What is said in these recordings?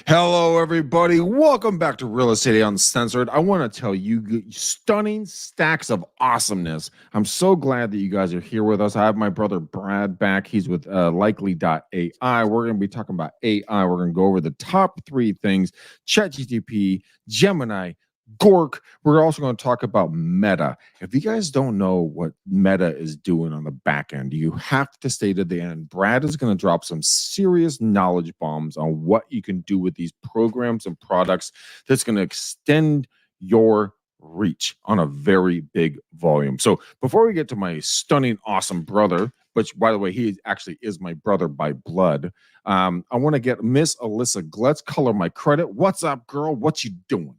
Hello, everybody. Welcome back to Real Estate Uncensored. I want to tell you stunning stacks of awesomeness. I'm so glad that you guys are here with us. I have my brother Brad back. He's with likely.ai. We're going to be talking about AI. We're going to go over the top three things: ChatGPT, Gemini, Gork. We're also going to talk about Meta. If you guys don't know what Meta is doing on the back end, you have to stay to the end. Brad is going to drop some serious knowledge bombs on what you can do with these programs and products that's going to extend your reach on a very big volume. So before we get to my stunning, awesome brother, which, by the way, he actually is my brother by blood, I want to get Miss Alyssa Gletz, color my credit. What's up, girl? What you doing?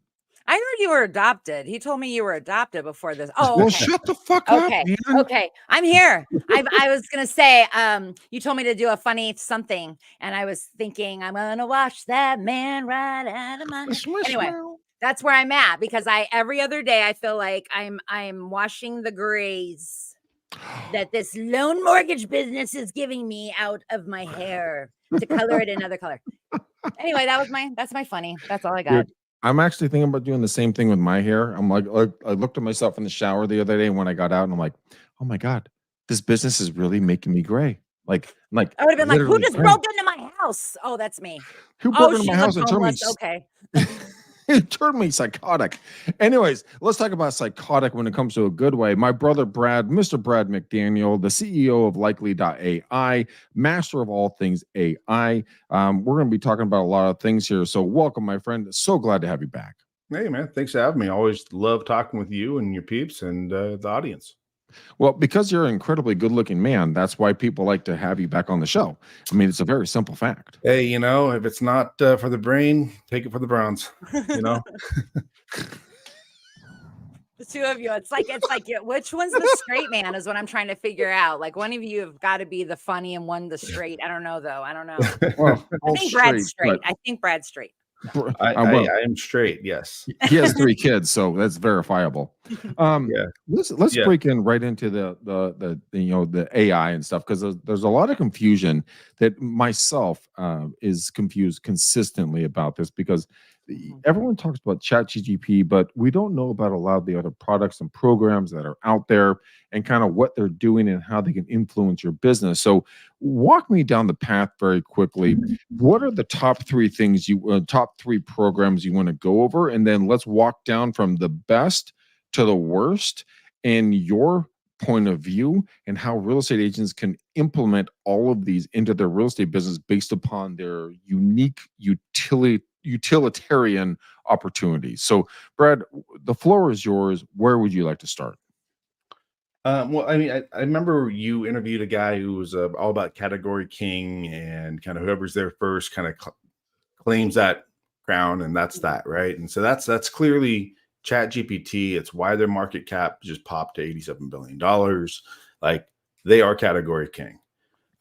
I heard you were adopted. He told me you were adopted before this. Oh, well, shut the fuck up, man. Okay, I'm here. I was gonna say, you told me to do a funny something, and I was thinking I'm gonna wash that man right out of my. Anyway, that's where I'm at because every other day I feel like I'm washing the grays that this loan mortgage business is giving me out of my hair to color it another color. Anyway, that's my funny. That's all I got. Dude, I'm actually thinking about doing the same thing with my hair. I'm like, I looked at myself in the shower the other day when I got out, and I'm like, oh my God, this business is really making me gray. Like I would have been like, who just broke into my house? Oh, that's me. Who broke into my house and turned me? Okay. It turned me psychotic. Anyways, let's talk about psychotic when it comes to a good way. My brother Brad, Mr. Brad McDaniel, the CEO of likely.ai, master of all things AI. We're going to be talking about a lot of things here. So welcome, my friend. So glad to have you back. Hey, man. Thanks for having me. I always love talking with you and your peeps and the audience. Well, because you're an incredibly good-looking man, that's why people like to have you back on the show. I mean, it's a very simple fact. Hey, if it's not for the brain, take it for the Browns. The two of you, it's like which one's the straight man is what I'm trying to figure out. Like one of you have got to be the funny and one the straight. I don't know though. I don't know. Well, I think Brad's straight. I think Brad's straight. I am straight. Yes. He has 3 kids, so that's verifiable. Let's break in right into the AI and stuff, because there's a lot of confusion that myself is confused consistently about this, because everyone talks about ChatGPT, but we don't know about a lot of the other products and programs that are out there and kind of what they're doing and how they can influence your business. So walk me down the path very quickly. What are the top 3 things top 3 programs you want to go over? And then let's walk down from the best to the worst in your point of view, and how real estate agents can implement all of these into their real estate business based upon their unique utilitarian opportunities. So, Brad, the floor is yours. Where would you like to start? Well, I remember you interviewed a guy who was all about category king, and kind of whoever's there first kind of claims that crown, and that's that, right? And so that's clearly ChatGPT. It's why their market cap just popped to $87 billion. Like, they are category king.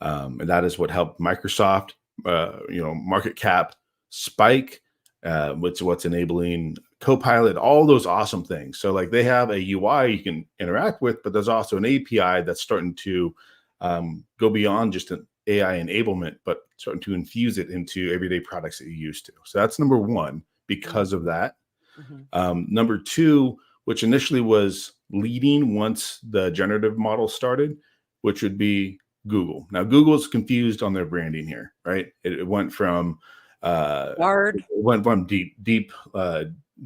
And that is what helped Microsoft, market cap spike, what's enabling Copilot, all those awesome things. So like, they have a UI you can interact with, but there's also an API that's starting to go beyond just an AI enablement, but starting to infuse it into everyday products that you used to. So that's number 1 because of that. Number 2, which initially was leading once the generative model started, which would be Google. Now, Google's confused on their branding here, right? It went from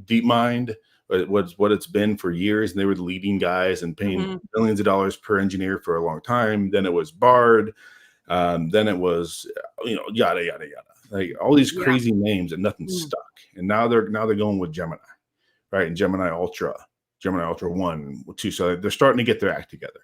deep mind, what it's been for years, and they were the leading guys and paying millions of dollars per engineer for a long time. Then it was Bard, then it was yada yada yada, like all these crazy names, and nothing stuck. And now they're going with Gemini, right? And Gemini Ultra 1, 2. So they're starting to get their act together.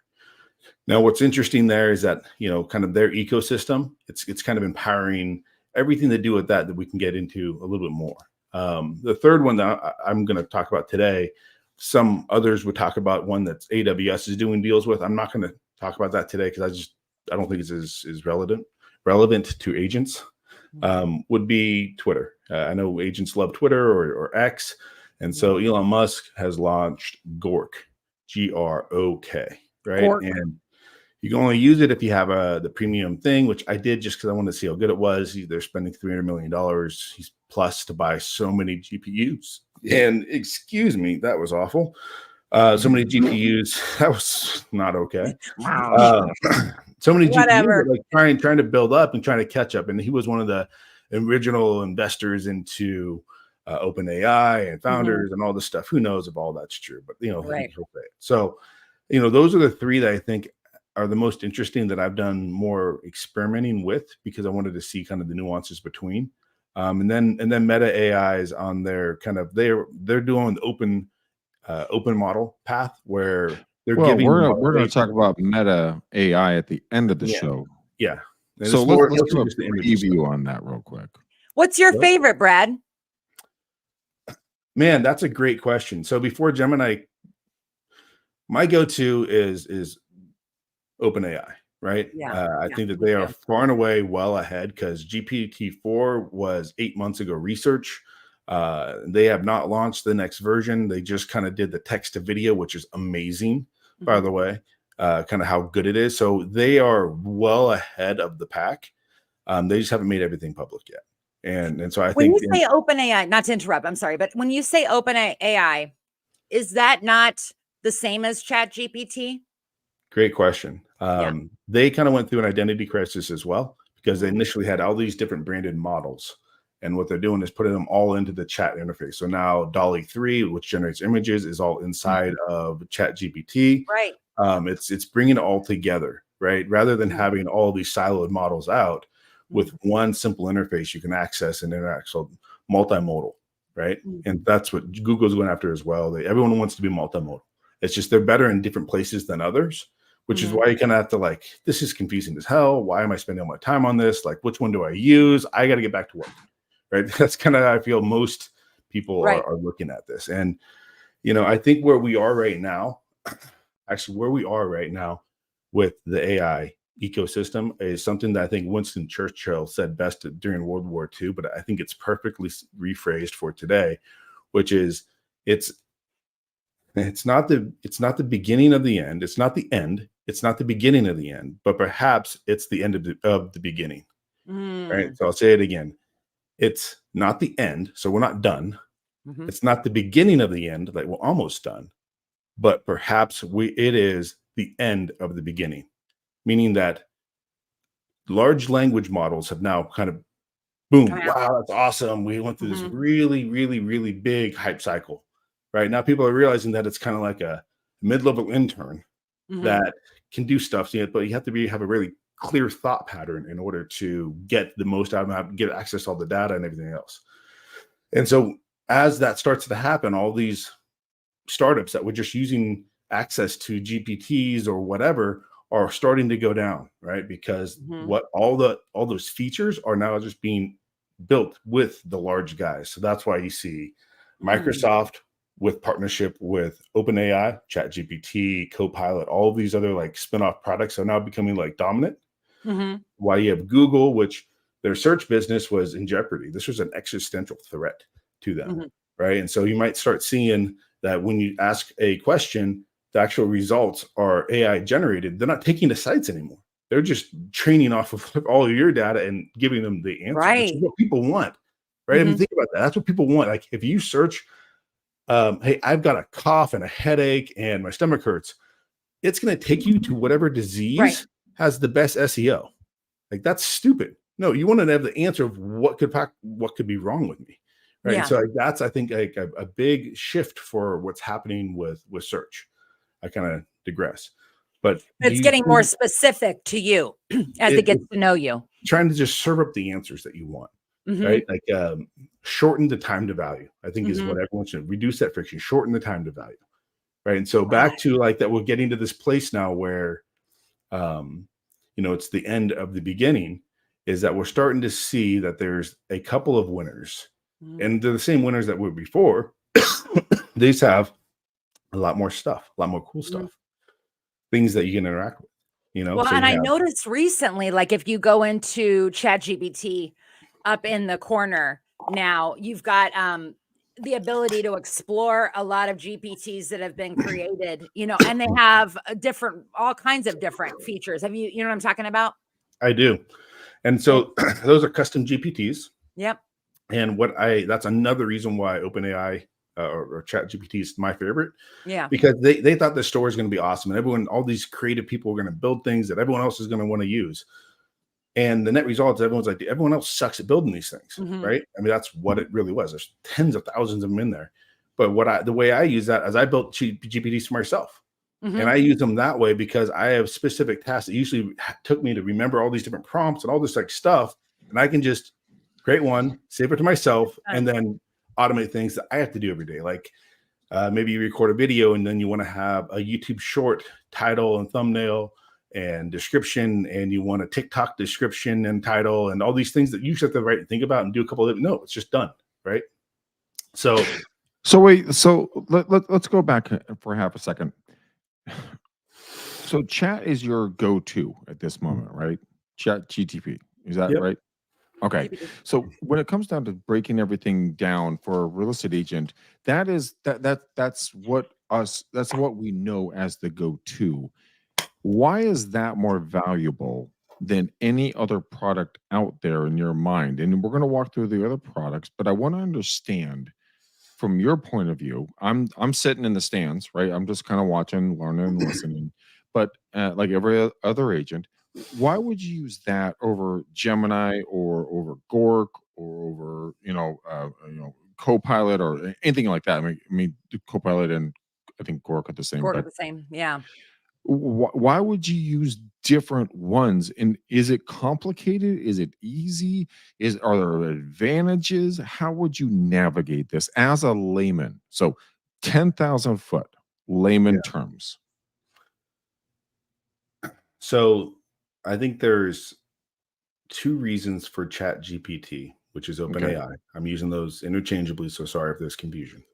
Now, what's interesting there is that kind of their ecosystem, it's kind of empowering everything to do with that we can get into a little bit more. The third one that I'm going to talk about today, some others would talk about one that AWS is doing deals with. I'm not going to talk about that today because I don't think it's as relevant to agents. Would be Twitter. I know agents love Twitter or X, and so Elon Musk has launched Gork, Grok, right? Gork. And You can only use it if you have the premium thing, which I did just because I wanted to see how good it was. They're spending $300 million plus to buy so many GPUs. And excuse me, that was awful. So many GPUs, that was not okay. So many GPUs, like trying to build up and trying to catch up. And he was one of the original investors into OpenAI and founders and all this stuff. Who knows if all that's true? But he'll say it. So, those are the three that I think are the most interesting that I've done more experimenting with, because I wanted to see kind of the nuances between. And then Meta AI is on their kind of they're doing the open model path where they're giving. We're going to talk about Meta AI at the end of the show. Yeah. And so let's do a preview on that real quick. What's your favorite, Brad? Man, that's a great question. So before Gemini, my go-to is OpenAI, right? I think that they are far and away well ahead, because GPT-4 was 8 months ago research. They have not launched the next version. They just kind of did the text to video, which is amazing, by the way, kind of how good it is. So they are well ahead of the pack. They just haven't made everything public yet. And so I think when you say OpenAI, not to interrupt, I'm sorry, but when you say OpenAI, is that not the same as ChatGPT? Great question. They kind of went through an identity crisis as well, because they initially had all these different branded models. And what they're doing is putting them all into the chat interface. So now DALL-E 3, which generates images, is all inside of ChatGPT. Right. It's bringing it all together, right? Rather than having all these siloed models out, with one simple interface, you can access and interact. So multimodal, right? And that's what Google's going after as well. Everyone wants to be multimodal. It's just they're better in different places than others, which is why you kind of have to this is confusing as hell. Why am I spending all my time on this? Which one do I use? I got to get back to work, right? That's kind of how I feel most people are looking at this. And, I think where we are right now with the AI ecosystem is something that I think Winston Churchill said best during World War II, but I think it's perfectly rephrased for today, which is it's not the beginning of the end. It's not the end. It's not the beginning of the end, but perhaps it's the end of the beginning. Right. So I'll say it again. It's not the end. So we're not done. It's not the beginning of the end. We're almost done, but perhaps it is the end of the beginning, meaning that large language models have now kind of boom. Wow, that's awesome. We went through this really, really, really big hype cycle. Right now, people are realizing that it's kind of like a mid-level intern that can do stuff, but you have to have a really clear thought pattern in order to get the most out of them, get access to all the data and everything else. And so as that starts to happen, all these startups that were just using access to GPTs or whatever are starting to go down, right? Because all those features are now just being built with the large guys. So that's why you see Microsoft with partnership with OpenAI, ChatGPT, Copilot, all of these other spin-off products are now becoming dominant. Why you have Google, which their search business was in jeopardy. This was an existential threat to them, right? And so you might start seeing that when you ask a question, the actual results are AI generated. They're not taking the sites anymore. They're just training off of all of your data and giving them the answer, which is what people want, right? I mean, think about that. That's what people want. If you search, hey, I've got a cough and a headache and my stomach hurts, it's going to take you to whatever disease has the best SEO. That's stupid. No, you want to have the answer of what could be wrong with me, right? So that's, I think, a big shift for what's happening with search. I kind of digress, but it's getting more specific to you as it gets to know you. Trying to just serve up the answers that you want, right? Shorten the time to value, I think is what everyone should. Reduce that friction, shorten the time to value, right? And so back to that, we're getting to this place now where, it's the end of the beginning, is that we're starting to see that there's a couple of winners, and they're the same winners that were before. They just have a lot more stuff, a lot more cool stuff, things that you can interact with, Well, and I noticed recently, if you go into ChatGPT up in the corner now, you've got the ability to explore a lot of GPTs that have been created, and they have all kinds of different features. You know what I'm talking about? I do. And so those are custom GPTs. Yep. And that's another reason why OpenAI or ChatGPT is my favorite. Yeah. Because they thought the store is going to be awesome, and all these creative people are going to build things that everyone else is going to want to use. And the net result is everyone else sucks at building these things, right? I mean, that's what it really was. There's tens of thousands of them in there. But the way I use that is I built GPTs for myself. And I use them that way because I have specific tasks that usually took me to remember all these different prompts and all this like stuff. And I can just create one, save it to myself, and then automate things that I have to do every day. Like maybe you record a video and then you want to have a YouTube short title and thumbnail and description, and you want a TikTok description and title and all these things that you just have to write and think about and do a couple of. No, it's just done, right? So wait, let's go back for half a second. So chat is your go-to at this moment, right? Chat GTP, is that right? Okay. So when it comes down to breaking everything down for a real estate agent, that's what we know as the go-to. Why is that more valuable than any other product out there in your mind? And we're going to walk through the other products, but I want to understand from your point of view. I'm sitting in the stands, right? I'm just kind of watching, learning, and listening. But like every other agent, why would you use that over Gemini or over Gork or over Copilot or anything like that? I mean Copilot and I think Gork are the same. Gork are the same, yeah. Why would you use different ones? And is it complicated? Is it easy? Are there advantages? How would you navigate this as a layman? So 10,000 foot layman terms. So I think there's two reasons for ChatGPT, which is OpenAI. Okay. I'm using those interchangeably, so sorry if there's confusion.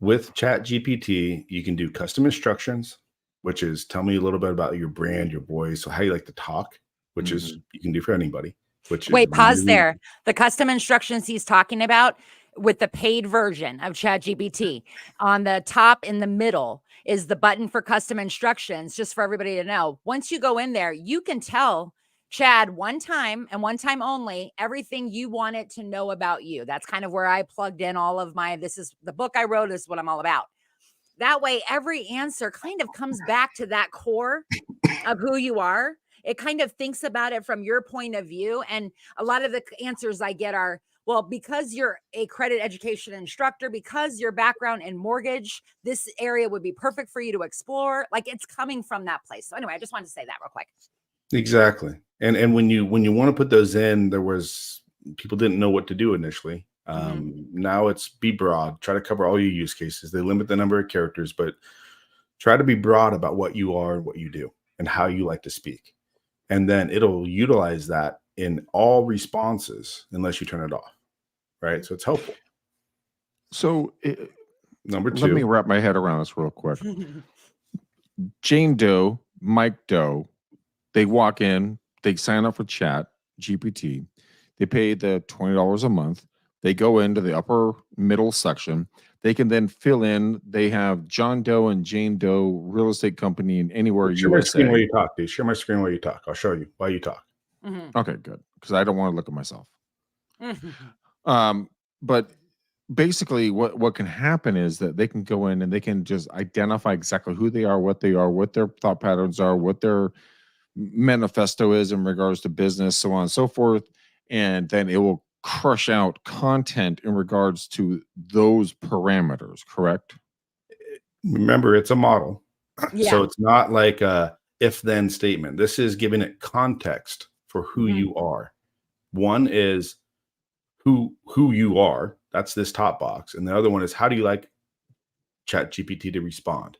With ChatGPT, you can do custom instructions, which is tell me a little bit about your brand, your voice, so how you like to talk, which is you can do for anybody. Wait, pause there. The custom instructions he's talking about with the paid version of ChatGPT, on the top in the middle is the button for custom instructions, just for everybody to know. Once you go in there, you can tell Chad one time and one time only everything you want it to know about you. That's kind of where I plugged in all of this is the book I wrote, is what I'm all about. That way, every answer kind of comes back to that core of who you are. It kind of thinks about it from your point of view. And a lot of the answers I get are, well, because you're a credit education instructor, because your background in mortgage, this area would be perfect for you to explore. Like, it's coming from that place. So anyway, I just wanted to say that real quick. Exactly. And when you want to put those in, people didn't know what to do initially. Now it's be broad, try to cover all your use cases. They limit the number of characters, but try to be broad about what you are and what you do and how you like to speak. And then it'll utilize that in all responses unless you turn it off. Right. So it's helpful. So number two, let me wrap my head around this real quick. Jane Doe, Mike Doe, they walk in, they sign up for Chat GPT. They pay the $20 a month. They go into the upper middle section. They can then fill in. They have John Doe and Jane Doe real estate company in anywhere Share my screen while you talk, dude. Share my screen while you talk. I'll show you while you talk. Okay, good. Because I don't want to look at myself. But basically what can happen is that they can go in and they can just identify exactly who they are, what their thought patterns are, what their manifesto is in regards to business, so on and so forth. And then it will crush out content in regards to those parameters, correct? Remember, it's a model. Yeah. So it's not like a if-then statement. This is giving it context for who you are. One is who you are. That's this top box. And the other one is, how do you like ChatGPT to respond?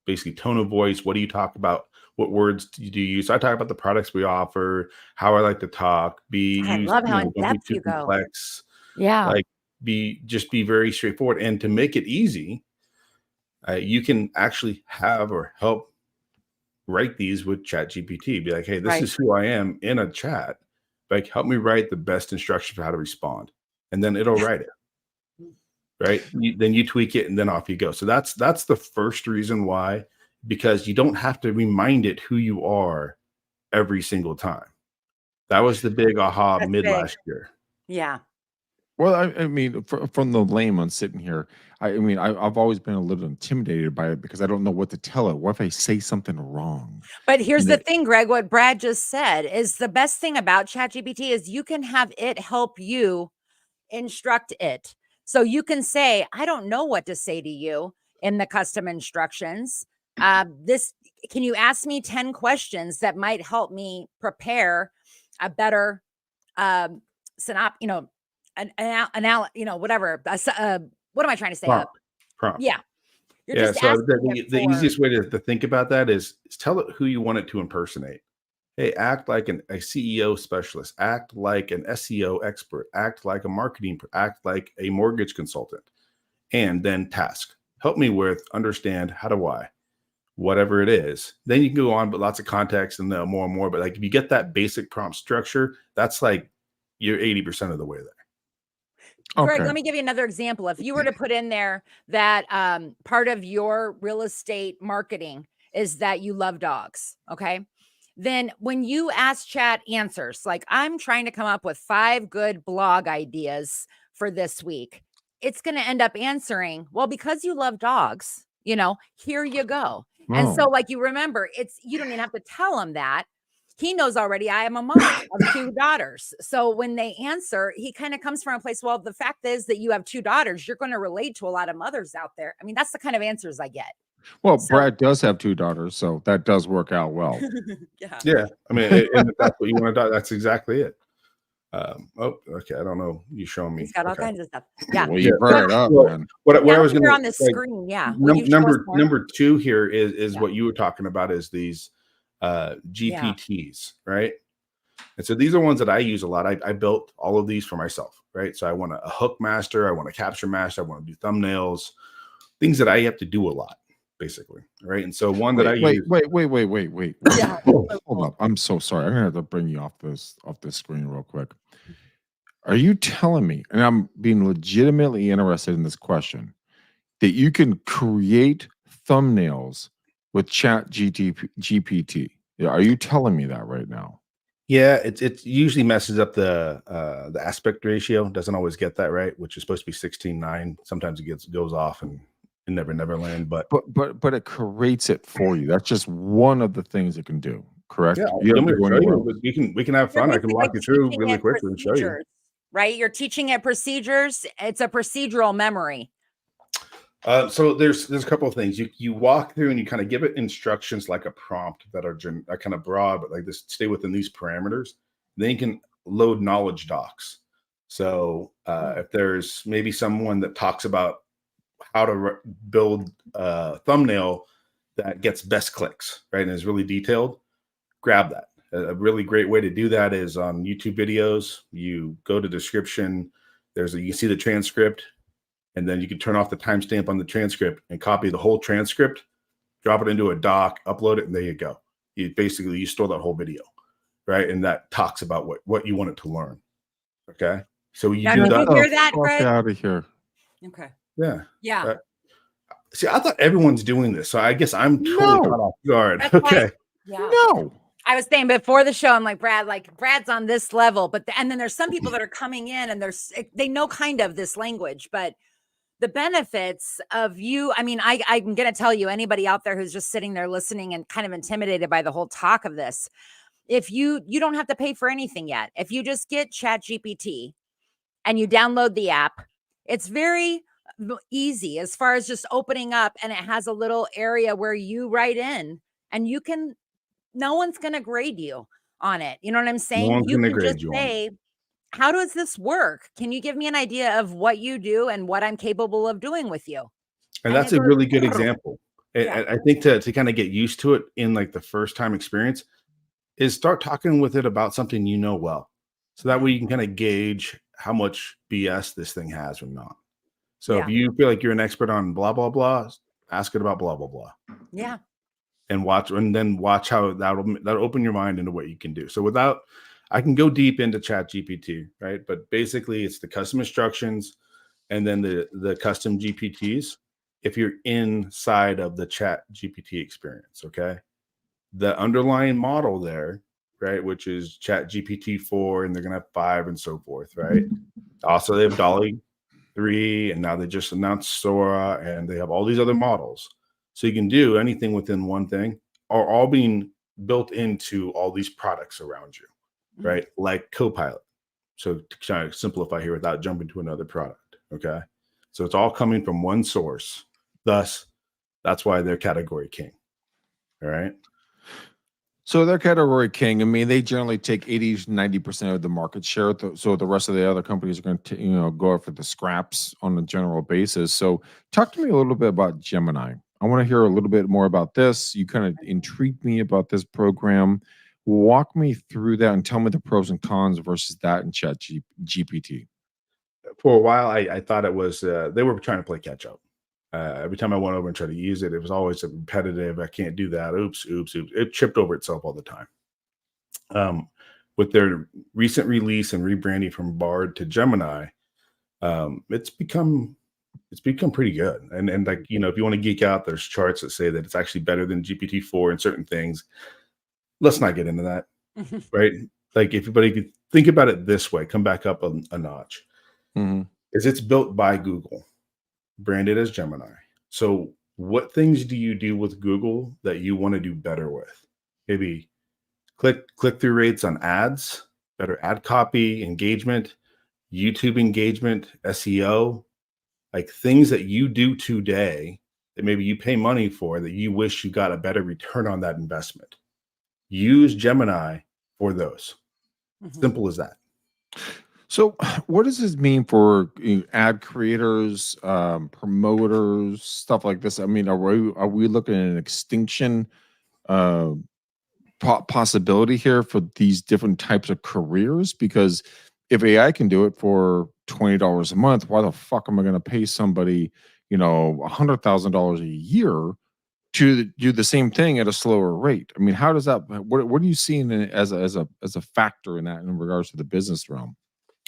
Basically, tone of voice. What do you talk about? What words do you use? So I talk about the products we offer, how I like to talk. I love how in depth you go. Complex. Yeah. Like be very straightforward. And to make it easy, you can actually have or help write these with ChatGPT. Be like, hey, this is who I am in a chat. Like, help me write the best instructions for how to respond. And then it'll write it. right? Then you tweak it and then off you go. So that's the first reason why, because you don't have to remind it who you are every single time. That was the big aha That's mid big. last year. Yeah. Well, I mean, from the layman sitting here, I mean, I've always been a little intimidated by it because I don't know what to tell it. What if I say something wrong? But here's And the it- thing, Greg, what Brad just said is the best thing about ChatGPT is you can have it help you instruct it. So you can say, I don't know what to say to you in the custom instructions. This can you ask me 10 questions that might help me prepare a better you know, whatever. What am I trying to say? Prompt. Yeah. You're Yeah. just So asking it the for easiest way to think about that is tell it who you want it to impersonate. Hey, act like a CEO specialist, act like an SEO expert, act like a act like a mortgage consultant, and then task. Help me with understand how do I, whatever it is. Then you can go on, but lots of context and more and more. But like if you get that basic prompt structure, that's like you're 80% of the way there. Greg, okay. let me give you another example. If you were to put in there that part of your real estate marketing is that you love dogs, okay? Then when you ask chat answers, like I'm trying to come up with 5 good blog ideas for this week, it's going to end up answering, well, because you love dogs, here you go. And so Oh. like you remember, you don't even have to tell him that. He knows already I am a mom of 2 daughters. So when they answer, he kind of comes from a place, well, the fact is that you have 2 daughters, you're going to relate to a lot of mothers out there. I mean, that's the kind of answers I get. Well, So Brad does have 2 daughters, so that does work out well. yeah. Yeah. I mean, and if that's what you want to do, that's exactly it. Okay. I don't know. You show me. He's got all Okay. kinds of stuff. Yeah. Well, you Yeah. brought it up, Well, man. what I Now was that going you're to on the screen, yeah. Will you show us more? number 2 here is Yeah. what you were talking about is these Yeah. GPTs, right? And so these are ones that I use a lot. I built all of these for myself, right? So I want a hook master, I want a capture master, I want to do thumbnails, things that I have to do a lot, basically, right? And so one that I Wait, use. wait. Yeah. Hold up. I'm so sorry. I'm gonna have to bring you off this screen real quick. Are you telling me, and I'm being legitimately interested in this question, that you can create thumbnails with Chat GPT? Yeah, are you telling me that right now? Yeah, it usually messes up the aspect ratio. Doesn't always get that right, which is supposed to be 16:9. Sometimes it goes off and never land. But But it creates it for you. That's just one of the things it can do. Correct? yeah, You let have me to go show anywhere you. else. We can have You're fun. I can basically walk you through teaching really it quickly and show you. procedures, right? You're teaching it procedures. It's a procedural memory. So there's a couple of things you walk through and you kind of give it instructions like a prompt that are kind of broad, but like this stay within these parameters. Then you can load knowledge docs. So if there's maybe someone that talks about how to build a thumbnail that gets best clicks, right, and is really detailed, grab that. A really great way to do that is on YouTube videos. You go to description. You see the transcript. And then you can turn off the timestamp on the transcript and copy the whole transcript, drop it into a doc, upload it, and there you go. You store that whole video, right? And that talks about what you want it to learn. Okay. So you Now, do did that. you hear that, Fuck Greg? out of here. Okay. Yeah. Yeah. See, I thought everyone's doing this. So I guess I'm totally caught off guard. That's why- Okay. Yeah. No. I was saying before the show, I'm like, Brad's on this level, and then there's some people that are coming in and they know kind of this language, but the benefits of you, I mean, I'm going to tell you, anybody out there who's just sitting there listening and kind of intimidated by the whole talk of this, if you don't have to pay for anything yet. If you just get Chat GPT and you download the app, it's very easy as far as just opening up, and it has a little area where you write in and no one's going to grade you on it. You know what I'm saying? No one's You going to can just grade you on it. say, how does this work? Can you give me an idea of what you do and what I'm capable of doing with you? And And that's it a goes, really good example. Yeah. I think to kind of get used to it in like the first time experience is start talking with it about something you know well. So that way you can kind of gauge how much BS this thing has or not. So if Yeah. you feel like you're an expert on blah, blah, blah, ask it about blah, blah, blah. Yeah. And then watch how that'll open your mind into what you can do. So I can go deep into Chat GPT, right? But basically it's the custom instructions, and then the custom GPTs if you're inside of the chat GPT experience. Okay. The underlying model there, right, which is chat GPT-4, and they're going to have 5 and so forth, right? Also, they have Dolly 3, and now they just announced Sora, and they have all these other models. So you can do anything within one thing, are all being built into all these products around you, right? Like Copilot. So to try to simplify here without jumping to another product, okay? So it's all coming from one source. Thus, that's why they're category king, all right? So they're category king. I mean, they generally take 80 to 90% of the market share. So the rest of the other companies are going to, go for the scraps on a general basis. So talk to me a little bit about Gemini. I want to hear a little bit more about this. You kind of intrigued me about this program. Walk me through that and tell me the pros and cons versus that in Chat GPT. For a while, I thought it was they were trying to play catch up. Every time I went over and tried to use it, it was always repetitive. I can't do that. Oops. It tripped over itself all the time. With their recent release and rebranding from Bard to Gemini, it's become pretty good. And like, if you want to geek out, there's charts that say that it's actually better than GPT-4 in certain things. Let's not get into that, right? Like, if you think about it this way, come back up a notch. Is it's built by Google, branded as Gemini. So what things do you do with Google that you want to do better with? Maybe click-through rates on ads, better ad copy, engagement, YouTube engagement, SEO, like things that you do today that maybe you pay money for that you wish you got a better return on that investment. Use Gemini for those. Simple as that. So what does this mean for ad creators, promoters, stuff like this? I mean, are we looking at an extinction possibility here for these different types of careers? Because if AI can do it for $20 a month, why the fuck am I going to pay somebody, $100,000 a year to do the same thing at a slower rate? I mean, how does that? What are you seeing as a factor in that in regards to the business realm?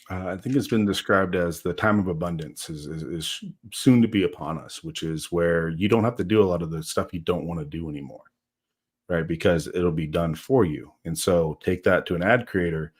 I think it's been described as the time of abundance is soon to be upon us, which is where you don't have to do a lot of the stuff you don't want to do anymore, right? Because it'll be done for you. And so take that to an ad creator.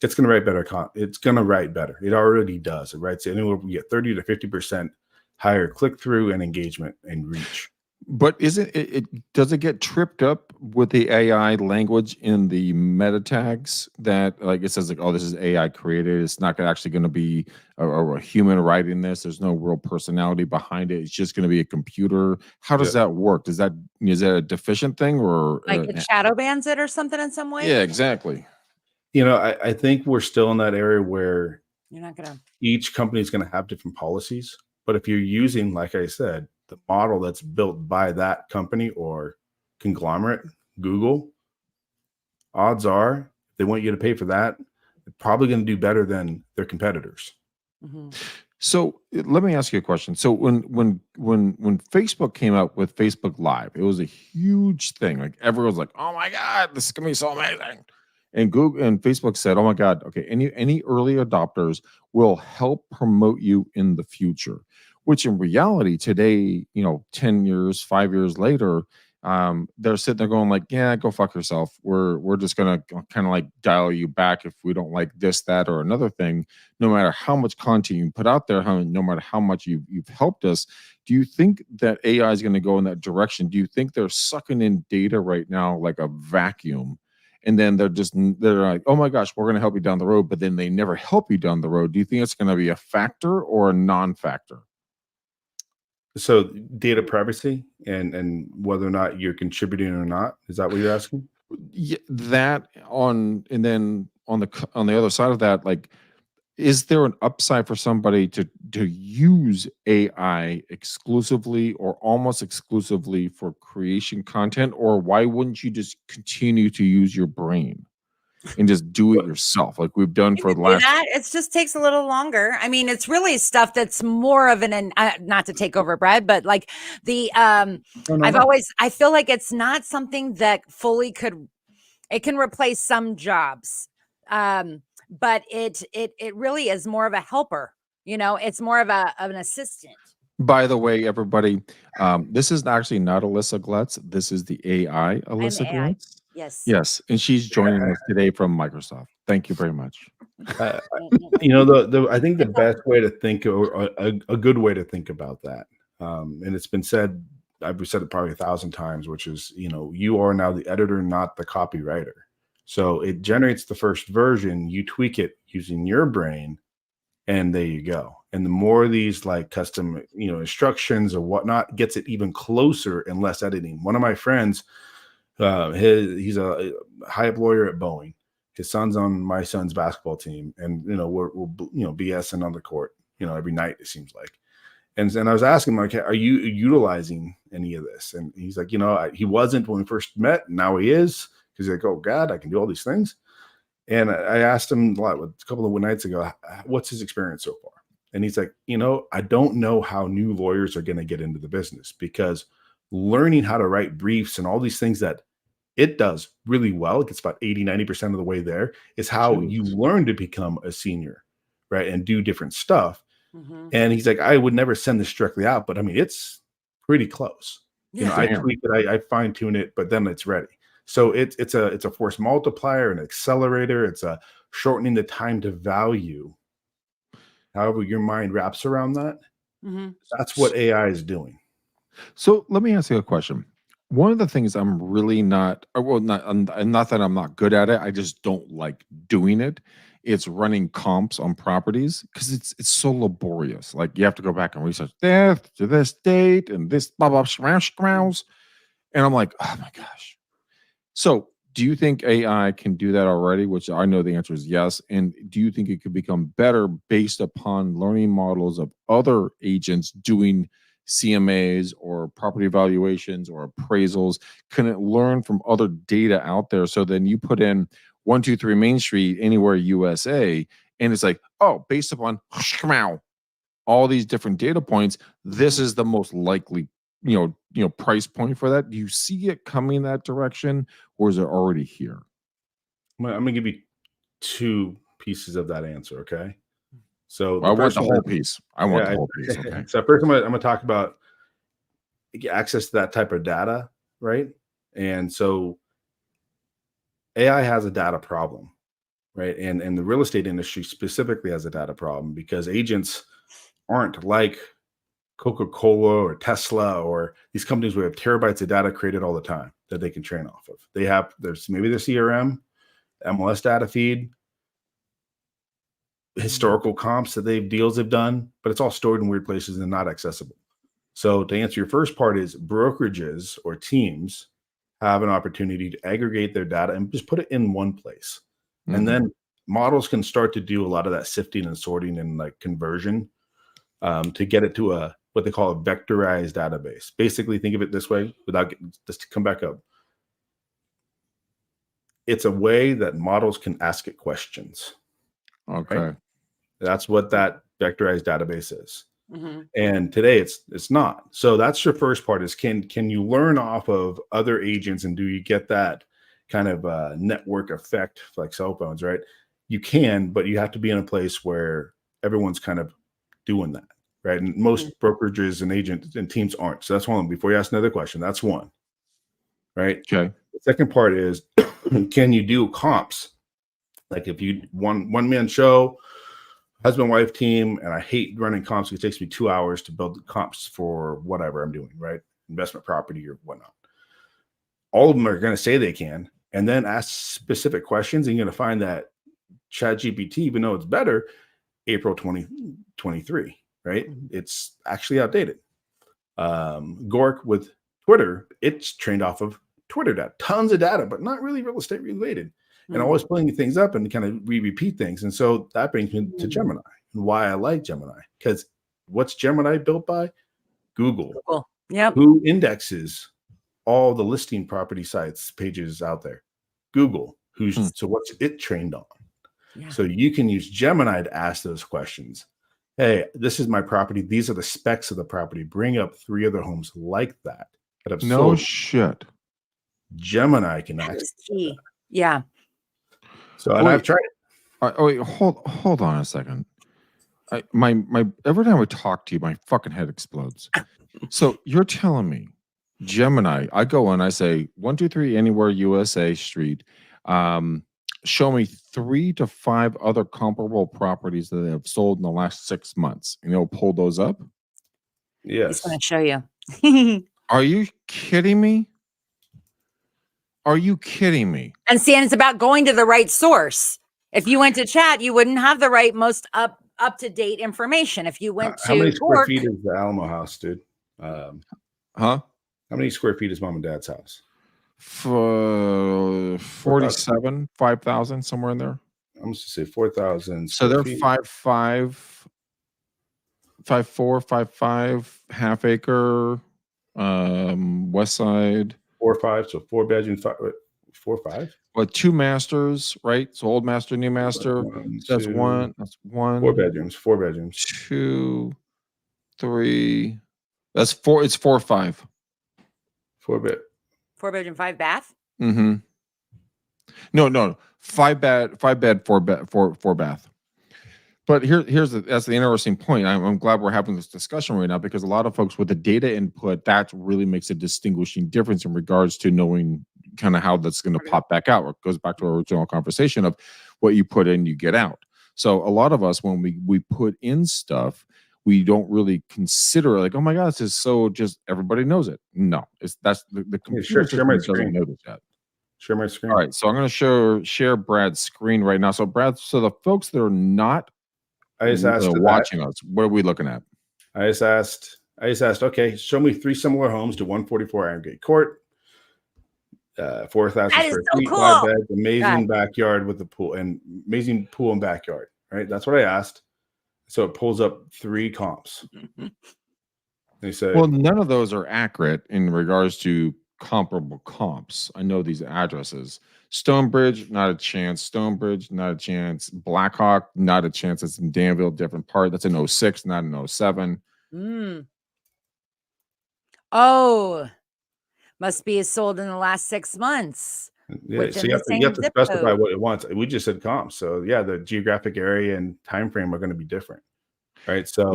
It's going to write better. It's going to write better. It already does. It writes anywhere we get 30 to 50% higher click through and engagement and reach. But does it get tripped up with the AI language in the meta tags that, like, it says like, oh, this is AI created. It's not actually going to be a human writing this. There's no real personality behind it. It's just going to be a computer. How does that work? Is that a deficient thing, or like it shadow bans it or something in some way? Yeah, exactly. I think we're still in that area where you're not gonna. Each company is going to have different policies, but if you're using, like I said, the model that's built by that company or conglomerate, Google, odds are they want you to pay for that, they're probably going to do better than their competitors. So let me ask you a question. So when Facebook came out with Facebook Live, it was a huge thing. Like, everyone's like, "Oh my God, this is gonna be so amazing!" And Google and Facebook said, "Oh my God, okay, any early adopters will help promote you in the future." Which in reality, today, 10 years, 5 years later, they're sitting there going like, "Yeah, go fuck yourself. We're just gonna kind of like dial you back if we don't like this, that, or another thing. No matter how much content you put out there, no matter how much you've helped us." Do you think that AI is going to go in that direction? Do you think they're sucking in data right now like a vacuum, and then they're like, "Oh my gosh, we're going to help you down the road," but then they never help you down the road? Do you think it's going to be a factor or a non-factor? So data privacy and whether or not you're contributing or not, is that what you're asking? Yeah, and then on the other side of that, like, is there an upside for somebody to use AI exclusively or almost exclusively for creation content, or why wouldn't you just continue to use your brain and just do it yourself like we've done for the last? It just takes a little longer. I mean, it's really stuff that's more of not to take over, Brad, but like the I feel like it's not something that fully it can replace some jobs, but it really is more of a helper. You know, it's more of an assistant. By the way, everybody, this is actually not Alyssa Glutz. This is the AI I'm Alyssa the AI. Glutz. Yes. Yes, and she's joining us today from Microsoft. Thank you very much. You know, I think the best way to think, or a good way to think about that, and it's been said, I've said it probably 1,000 times, which is, you know, you are now the editor, not the copywriter. So it generates the first version, you tweak it using your brain, and there you go. And the more these like custom, you know, instructions or whatnot, gets it even closer and less editing. One of my friends, he's a high-up lawyer at Boeing. His son's on my son's basketball team, and you know we're you know BSing on the court, you know, every night it seems like. And I was asking him, like, are you utilizing any of this? And he's like, you know, he wasn't when we first met. Now he is, because he's like, oh God, I can do all these things. And I asked him a couple of nights ago, what's his experience so far? And he's like, you know, I don't know how new lawyers are going to get into the business, because learning how to write briefs and all these things that it does really well, it gets about 80-90% of the way there, is how you learn to become a senior, right? And do different stuff. Mm-hmm. And he's like, I would never send this directly out, but I mean, it's pretty close. Yeah. You know, I tweak it, I fine tune it, but then it's ready. So it's a force multiplier, an accelerator. It's a shortening the time to value. However your mind wraps around that, that's what AI is doing. So let me ask you a question. One of the things I'm really not, well, not that I'm not good at it, I just don't like doing it. It's running comps on properties, because it's so laborious. Like you have to go back and research death to this date and this blah blah scrounge. And I'm like, oh my gosh. So do you think AI can do that already? Which I know the answer is yes. And do you think it could become better based upon learning models of other agents doing CMAs or property evaluations or appraisals? Can it learn from other data out there? So then you put in 123 Main Street anywhere USA, and it's like, oh, based upon all these different data points, this is the most likely price point for that. Do you see it coming that direction, or is it already here? I'm gonna give you two pieces of that answer. Okay. So I want the whole piece. I want the whole piece. Okay. So first, I'm gonna talk about access to that type of data, right? And so AI has a data problem, right? And the real estate industry specifically has a data problem, because agents aren't like Coca-Cola or Tesla or these companies where have terabytes of data created all the time that they can train off of. There's maybe their CRM, MLS data feed, historical comps that deals they've done, but it's all stored in weird places and not accessible. So to answer your first part, is brokerages or teams have an opportunity to aggregate their data and just put it in one place. And then models can start to do a lot of that sifting and sorting and like conversion to get it to what they call a vectorized database. Basically, think of it this way, just to come back up. It's a way that models can ask it questions. Okay. Right? That's what that vectorized database is. And today it's not. So that's your first part, is can you learn off of other agents, and do you get that kind of network effect like cell phones, right? You can, but you have to be in a place where everyone's kind of doing that, right? And most brokerages and agents and teams aren't. So that's one. Before you ask another question, that's one, right? Okay. The second part is, can you do comps? Like if you one man show, husband wife team, and I hate running comps because it takes me 2 hours to build comps for whatever I'm doing, right? Investment property or whatnot. All of them are going to say they can, and then ask specific questions, and you're going to find that ChatGPT, even though it's better, April 2023, right? It's actually outdated. Gork with Twitter, it's trained off of Twitter data, tons of data, but not really real estate related. And always pulling things up and kind of repeat things. And so that brings me to Gemini, and why I like Gemini. Because what's Gemini built by? Google. Yep. Who indexes all the listing property sites pages out there? Google. So what's it trained on? Yeah. So you can use Gemini to ask those questions. Hey, this is my property. These are the specs of the property. Bring up 3 other homes like that have no sold. Shit. Gemini can access that. Yeah. So, and I've tried it. Wait, hold on a second. my every time I talk to you, my fucking head explodes. So you're telling me, Gemini, I go in, I say 123 Anywhere USA Street. Show me 3 to 5 other comparable properties that have sold in the last 6 months, and it'll pull those up. He's going Yes. to show you. Are you kidding me? Are you kidding me? And see, and it's about going to the right source. If you went to chat, you wouldn't have the right most up to date information. If you went How many to square Bork, feet is the Alamo house, dude? Huh? How many square feet is mom and dad's house? For 47, 5,000, somewhere in there. I'm just to say 4,000. So they're feet. 5'5", 5'4", 5'5", half acre, west side. 4 or 5, so 4 bedrooms, 4 or 5. Well, 2 masters, right? So old master, new master. That's one. That's 1. 4 bedrooms. 4 bedrooms. 2, 3. That's 4. It's 4 or 5. 4 bed. 4 bedroom, 5 bath. Mm-hmm. No. 5 bed, 4 bath. But that's the interesting point. I'm glad we're having this discussion right now, because a lot of folks with the data input, that really makes a distinguishing difference in regards to knowing kind of how that's going to pop back out. It goes back to our original conversation of what you put in, you get out. So a lot of us, when we put in stuff, we don't really consider like, oh my God, this is so just everybody knows it. No, that's the computer share my system doesn't screen. notice that. Share my screen. All right, so I'm going to share Brad's screen right now. So Brad, so the folks that are not I just asked watching us, what are we looking at? I just asked, okay, show me 3 similar homes to 144 Iron Gate Court. 4,000 square feet, cool. 5 beds, amazing backyard with the pool, and amazing pool and backyard. Right, that's what I asked. So it pulls up 3 comps. They said, well, none of those are accurate in regards to comparable comps. I know these addresses. Stonebridge, not a chance. Stonebridge, not a chance. Blackhawk, not a chance. It's in Danville, different part. That's an 06, not an 07. Oh, must be sold in the last 6 months. Yeah, so you have to specify what it wants. We just said comps. So yeah, the geographic area and time frame are going to be different. Right. So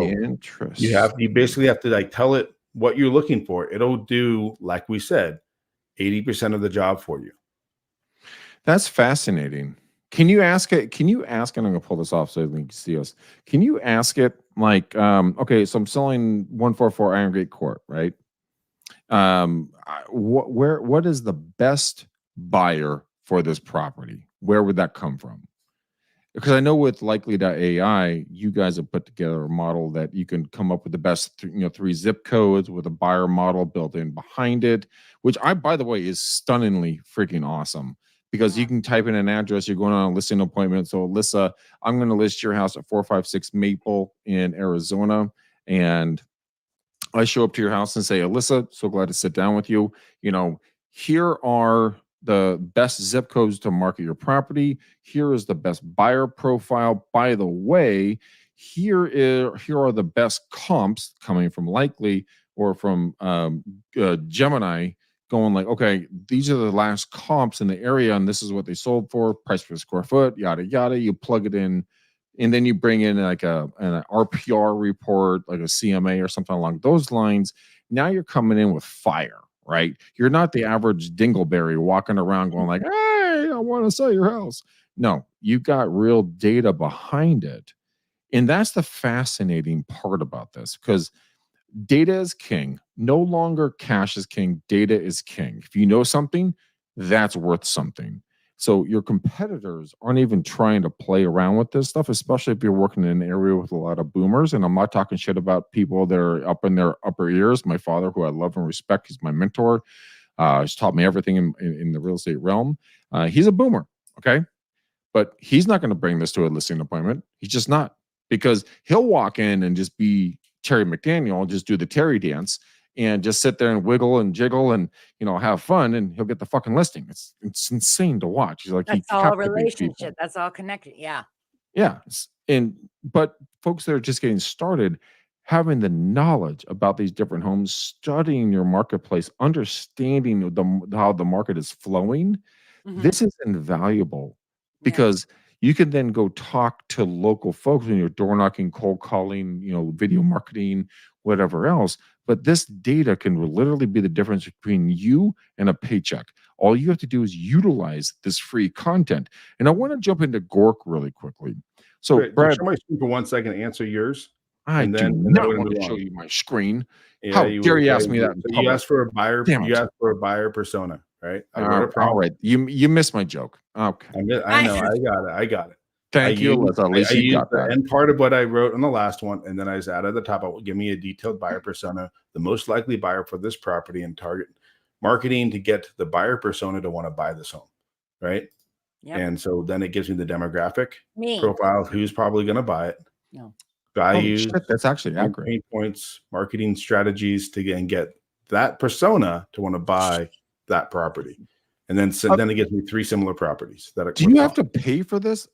you basically have to like tell it what you're looking for. It'll do, like we said, 80% of the job for you. That's fascinating. Can you ask it? Can you ask, and I'm gonna pull this off so you can see us. Can you ask it like, okay, so I'm selling 144 Iron Gate Court, right? What is the best buyer for this property? Where would that come from? Because I know with likely.ai, you guys have put together a model that you can come up with the best 3 zip codes with a buyer model built in behind it, which by the way, is stunningly freaking awesome, because you can type in an address, you're going on a listing appointment. So Alyssa, I'm going to list your house at 456 Maple in Arizona. And I show up to your house and say, Alyssa, so glad to sit down with you. Here are the best zip codes to market your property. Here is the best buyer profile. By the way, here are the best comps coming from Likely or from Gemini, going like, okay, these are the last comps in the area, and this is what they sold for, price per square foot, yada yada. You plug it in, and then you bring in like an RPR report, like a CMA or something along those lines. Now you're coming in with fire. Right? You're not the average dingleberry walking around going like, hey, I want to sell your house. No, you got real data behind it. And that's the fascinating part about this, because data is king. No longer cash is king. Data is king. If you know something, that's worth something. So your competitors aren't even trying to play around with this stuff, especially if you're working in an area with a lot of boomers. And I'm not talking shit about people that are up in their upper ears. My father, who I love and respect, he's my mentor. He's taught me everything in the real estate realm. He's a boomer, okay? But he's not going to bring this to a listing appointment. He's just not, because he'll walk in and just be Terry McDaniel, just do the Terry dance, and just sit there and wiggle and jiggle and have fun, and he'll get the fucking listing. It's insane to watch. He's like, that's all relationship. That's all connected. Yeah. But folks that are just getting started, having the knowledge about these different homes, studying your marketplace, understanding how the market is flowing, this is invaluable, because You can then go talk to local folks when you're door knocking, cold calling, video marketing, whatever else. But this data can literally be the difference between you and a paycheck. All you have to do is utilize this free content. And I want to jump into Gork really quickly. So, Wait, Brad, show my screen for 1 second, answer yours, I and do then not we're gonna want to move show on. you my screen. Yeah, How dare you ask me that in So you public? asked for a buyer. Damn You it. asked for a buyer persona, right? I wrote a All prompt. right. You missed my joke. Okay. I know. I got it. Thank you, Alyssa. At least I you used got the that. end part of what I wrote on the last one, and then I just added at the top, give me a detailed buyer persona, the most likely buyer for this property, and target marketing to get the buyer persona to want to buy this home, right? Yep. And so then it gives me the demographic Me. profile of who's probably going to buy it. No. Values, Shit, that's actually accurate. pain points, marketing strategies to get that persona to want to buy that property. And then then it gives me 3 similar properties that Do you have to pay for this?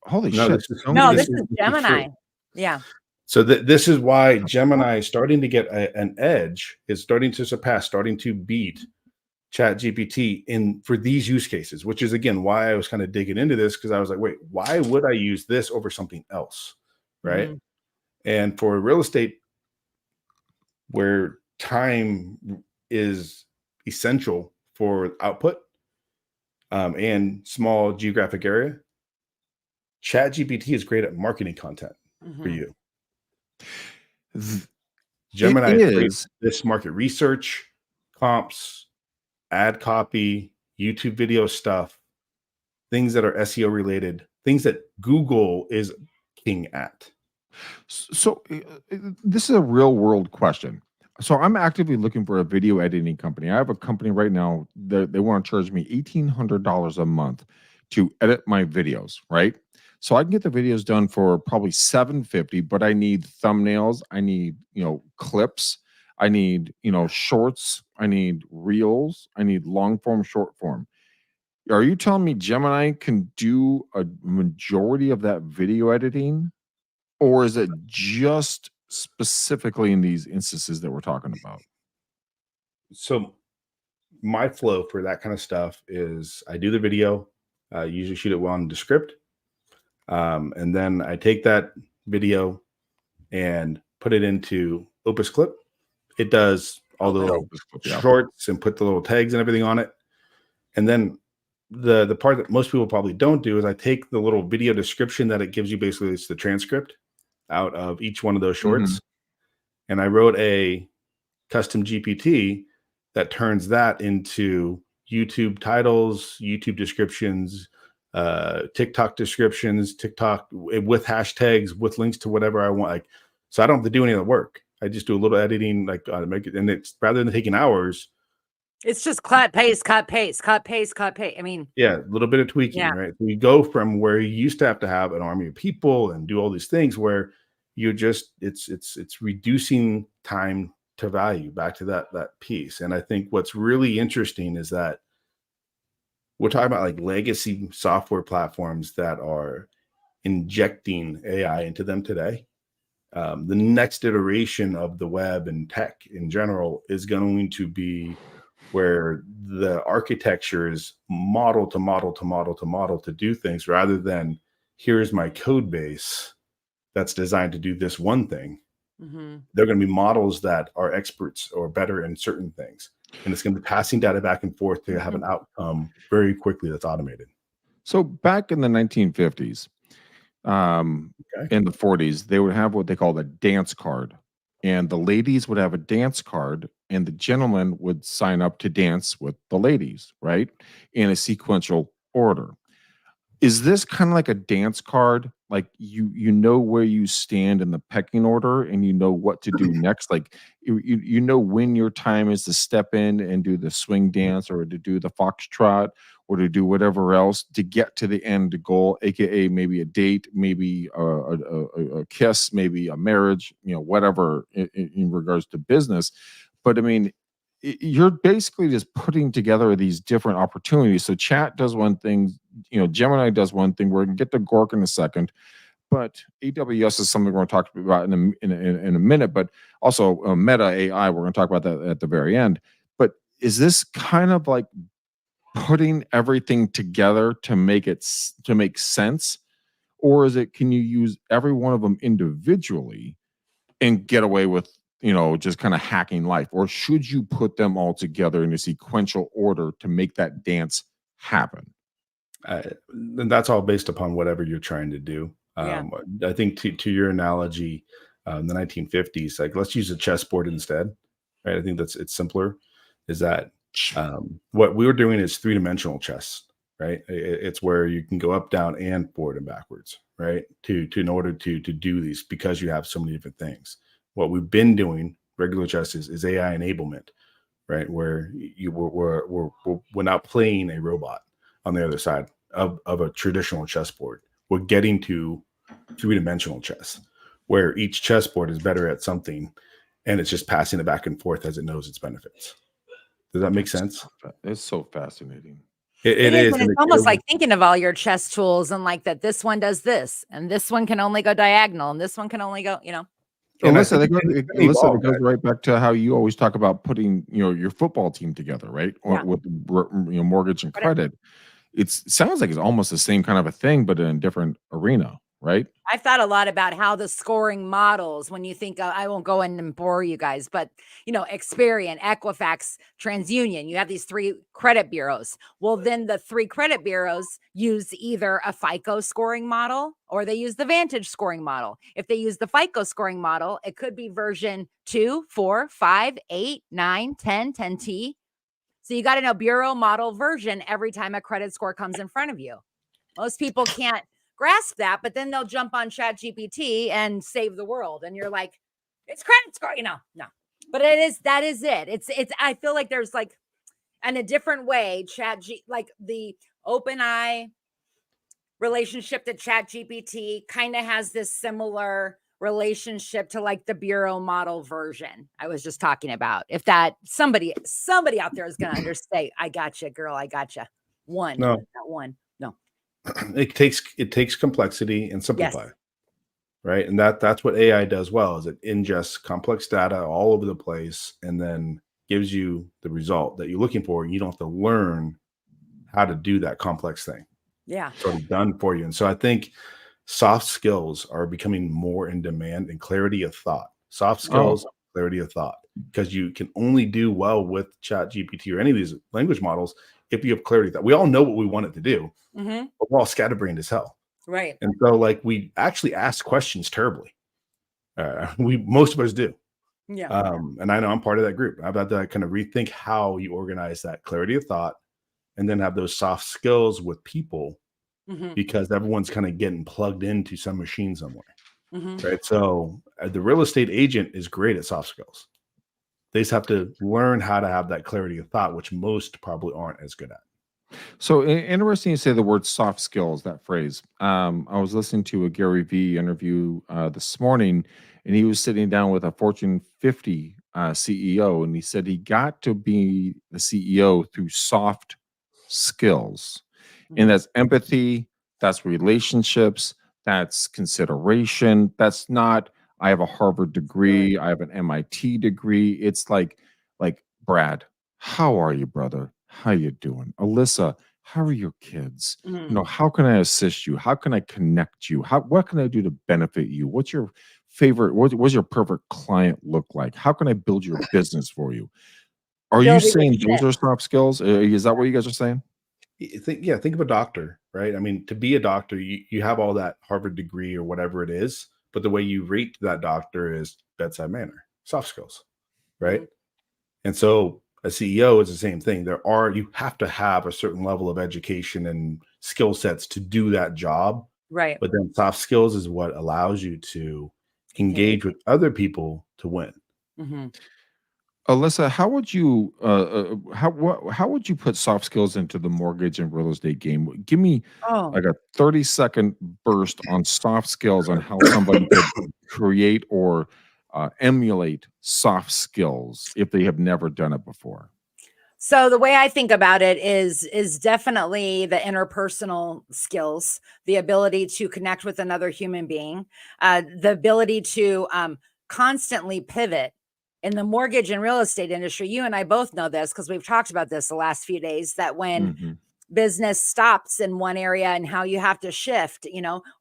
Holy shit. This is This is Gemini. free. Yeah. So this is why Gemini is starting to get an edge, is starting to surpass, starting to beat Chat GPT for these use cases, which is again why I was kind of digging into this, because I was like, wait, why would I use this over something else? Right. Mm-hmm. And for real estate, where time is essential for output and small geographic area, Chat GPT is great at marketing content for you. Gemini is this market research, comps, ad copy, YouTube video stuff, things that are SEO related, things that Google is king at. So this is a real world question. So I'm actively looking for a video editing company. I have a company right now that they want to charge me $1,800 a month to edit my videos, right? So I can get the videos done for probably $750, but I need thumbnails, I need, clips, I need, shorts, I need reels, I need long form, short form. Are you telling me Gemini can do a majority of that video editing? Or is it just specifically in these instances that we're talking about? So my flow for that kind of stuff is I do the video, usually shoot it well in Descript. And then I take that video and put it into Opus Clip. It does all the little shorts and put the little tags and everything on it. And then the part that most people probably don't do is I take the little video description that it gives you, basically it's the transcript out of each one of those shorts. And I wrote a custom GPT that turns that into YouTube titles, YouTube descriptions, TikTok descriptions, TikTok with hashtags, with links to whatever I want. So I don't have to do any of the work. I just do a little editing, make it, and it's rather than taking hours. It's just cut, paste, cut, paste, cut, paste, cut, paste. I mean, yeah, a little bit of tweaking, right? So you go from where you used to have an army of people and do all these things, where you just it's reducing time to value back to that piece. And I think what's really interesting is that we're talking about like legacy software platforms that are injecting AI into them today. The next iteration of the web and tech in general is going to be where the architecture is model to model to model to model to do things, rather than here's my code base that's designed to do this one thing. They're going to be models that are experts or better in certain things. And it's going to be passing data back and forth to have an outcome very quickly that's automated. So back in the 1950s, in the 40s, they would have what they call a dance card. And the ladies would have a dance card, and the gentlemen would sign up to dance with the ladies, right? In a sequential order. Is this kind of like a dance card? Like you know where you stand in the pecking order, and you know what to do next. Like you know when your time is to step in and do the swing dance, or to do the foxtrot, or to do whatever else to get to the end goal, aka maybe a date, maybe a kiss, maybe a marriage, whatever in regards to business. But I mean, you're basically just putting together these different opportunities. So chat does one thing, Gemini does one thing. We're going to get to Gork in a second, but AWS is something we're going to talk about in a minute, but also Meta AI, we're going to talk about that at the very end. But is this kind of like putting everything together to make sense or is it can you use every one of them individually and get away with just kind of hacking life, or should you put them all together in a sequential order to make that dance happen? And that's all based upon whatever you're trying to do. Yeah. I think to your analogy, in the 1950s, like let's use a chessboard instead, right? I think it's simpler. Is that what we were doing is three-dimensional chess, right? It's where you can go up, down, and forward and backwards, right? In order to do these, because you have so many different things. What we've been doing, regular chess, is AI enablement, right? Where we're not playing a robot on the other side of a traditional chessboard. We're getting to three-dimensional chess, where each chessboard is better at something, and it's just passing it back and forth as it knows its benefits. Does that make sense? It's so fascinating. It is, and it's almost like thinking of all your chess tools and like that. This one does this, and this one can only go diagonal, and this one can only go. Alyssa, it goes right back to how you always talk about putting your football team together, right? Yeah. With mortgage and credit. It sounds like it's almost the same kind of a thing, but in a different arena, right? I've thought a lot about how the scoring models, when you think, I won't go in and bore you guys, but Experian, Equifax, TransUnion, you have these 3 credit bureaus. Well, then the 3 credit bureaus use either a FICO scoring model or they use the Vantage scoring model. If they use the FICO scoring model, it could be version 2, 4, 5, 8, 9, 10, 10T. So you got to know bureau model version every time a credit score comes in front of you. Most people can't grasp that, but then they'll jump on ChatGPT and save the world. And you're like, it's credit score, no. But that is it. It's I feel like there's like, in a different way, like the OpenAI relationship to ChatGPT kind of has this similar relationship to like the bureau model version I was just talking about. If that somebody out there is going to understand, I gotcha, girl, I gotcha. Not one. No. It takes complexity and simplify. Yes. Right? And that's what AI does well, is it ingests complex data all over the place and then gives you the result that you're looking for, and you don't have to learn how to do that complex thing. Yeah. It's already done for you. And so I think soft skills are becoming more in demand, and clarity of thought. Soft skills, clarity of thought, because you can only do well with ChatGPT or any of these language models if you have clarity of thought. We all know what we want it to do, but we're all scatterbrained as hell. Right. And so like we actually ask questions terribly. Most of us do. Yeah. And I know I'm part of that group. I've had to kind of rethink how you organize that clarity of thought and then have those soft skills with people, because everyone's kind of getting plugged into some machine somewhere. Right. So the real estate agent is great at soft skills. They just have to learn how to have that clarity of thought, which most probably aren't as good at. So interesting you say the word soft skills, that phrase. I was listening to a Gary Vee interview this morning, and he was sitting down with a Fortune 50 CEO, and he said he got to be the CEO through soft skills. And that's empathy, that's relationships, that's consideration. That's not, I have a Harvard degree, I have an MIT degree. It's like Brad, how are you, brother? How you doing? Alyssa, how are your kids? How can I assist you? How can I connect you? What can I do to benefit you? What's your favorite? What's your perfect client look like? How can I build your business for you? Are you saying those are soft skills? Is that what you guys are saying? Think of a doctor, right? I mean, to be a doctor, you have all that Harvard degree or whatever it is, but the way you rate that doctor is bedside manner, soft skills, right? And so a CEO is the same thing. You have to have a certain level of education and skill sets to do that job. Right. But then soft skills is what allows you to engage with other people to win. Alyssa, how would you how would you put soft skills into the mortgage and real estate game? Give me like a 30-second burst on soft skills on how somebody could create or emulate soft skills if they have never done it before. So the way I think about it is definitely the interpersonal skills, the ability to connect with another human being, the ability to constantly pivot. In the mortgage and real estate industry, you and I both know this because we've talked about this the last few days, that when business stops in one area and how you have to shift,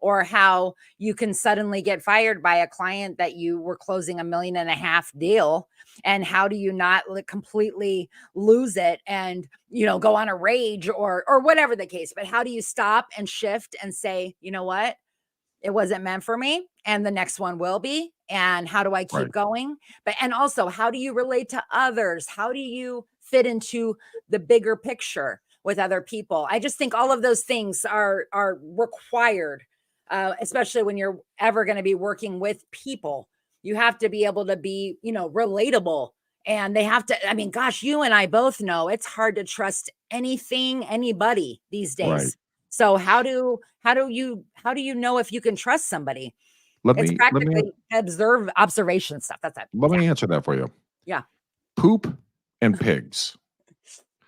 or how you can suddenly get fired by a client that you were closing $1.5 million deal. And how do you not completely lose it and, go on a rage or whatever the case, but how do you stop and shift and say, you know what? It wasn't meant for me and the next one will be. And how do I keep going? And also, how do you relate to others? How do you fit into the bigger picture with other people? I just think all of those things are required, especially when you're ever going to be working with people. You have to be able to be, relatable, and they have to, I mean, gosh, you and I both know it's hard to trust anybody these days. Right. So how do you know if you can trust somebody? Let It's me practically observation stuff. That's it. let me answer that for you. Yeah. Poop and pigs.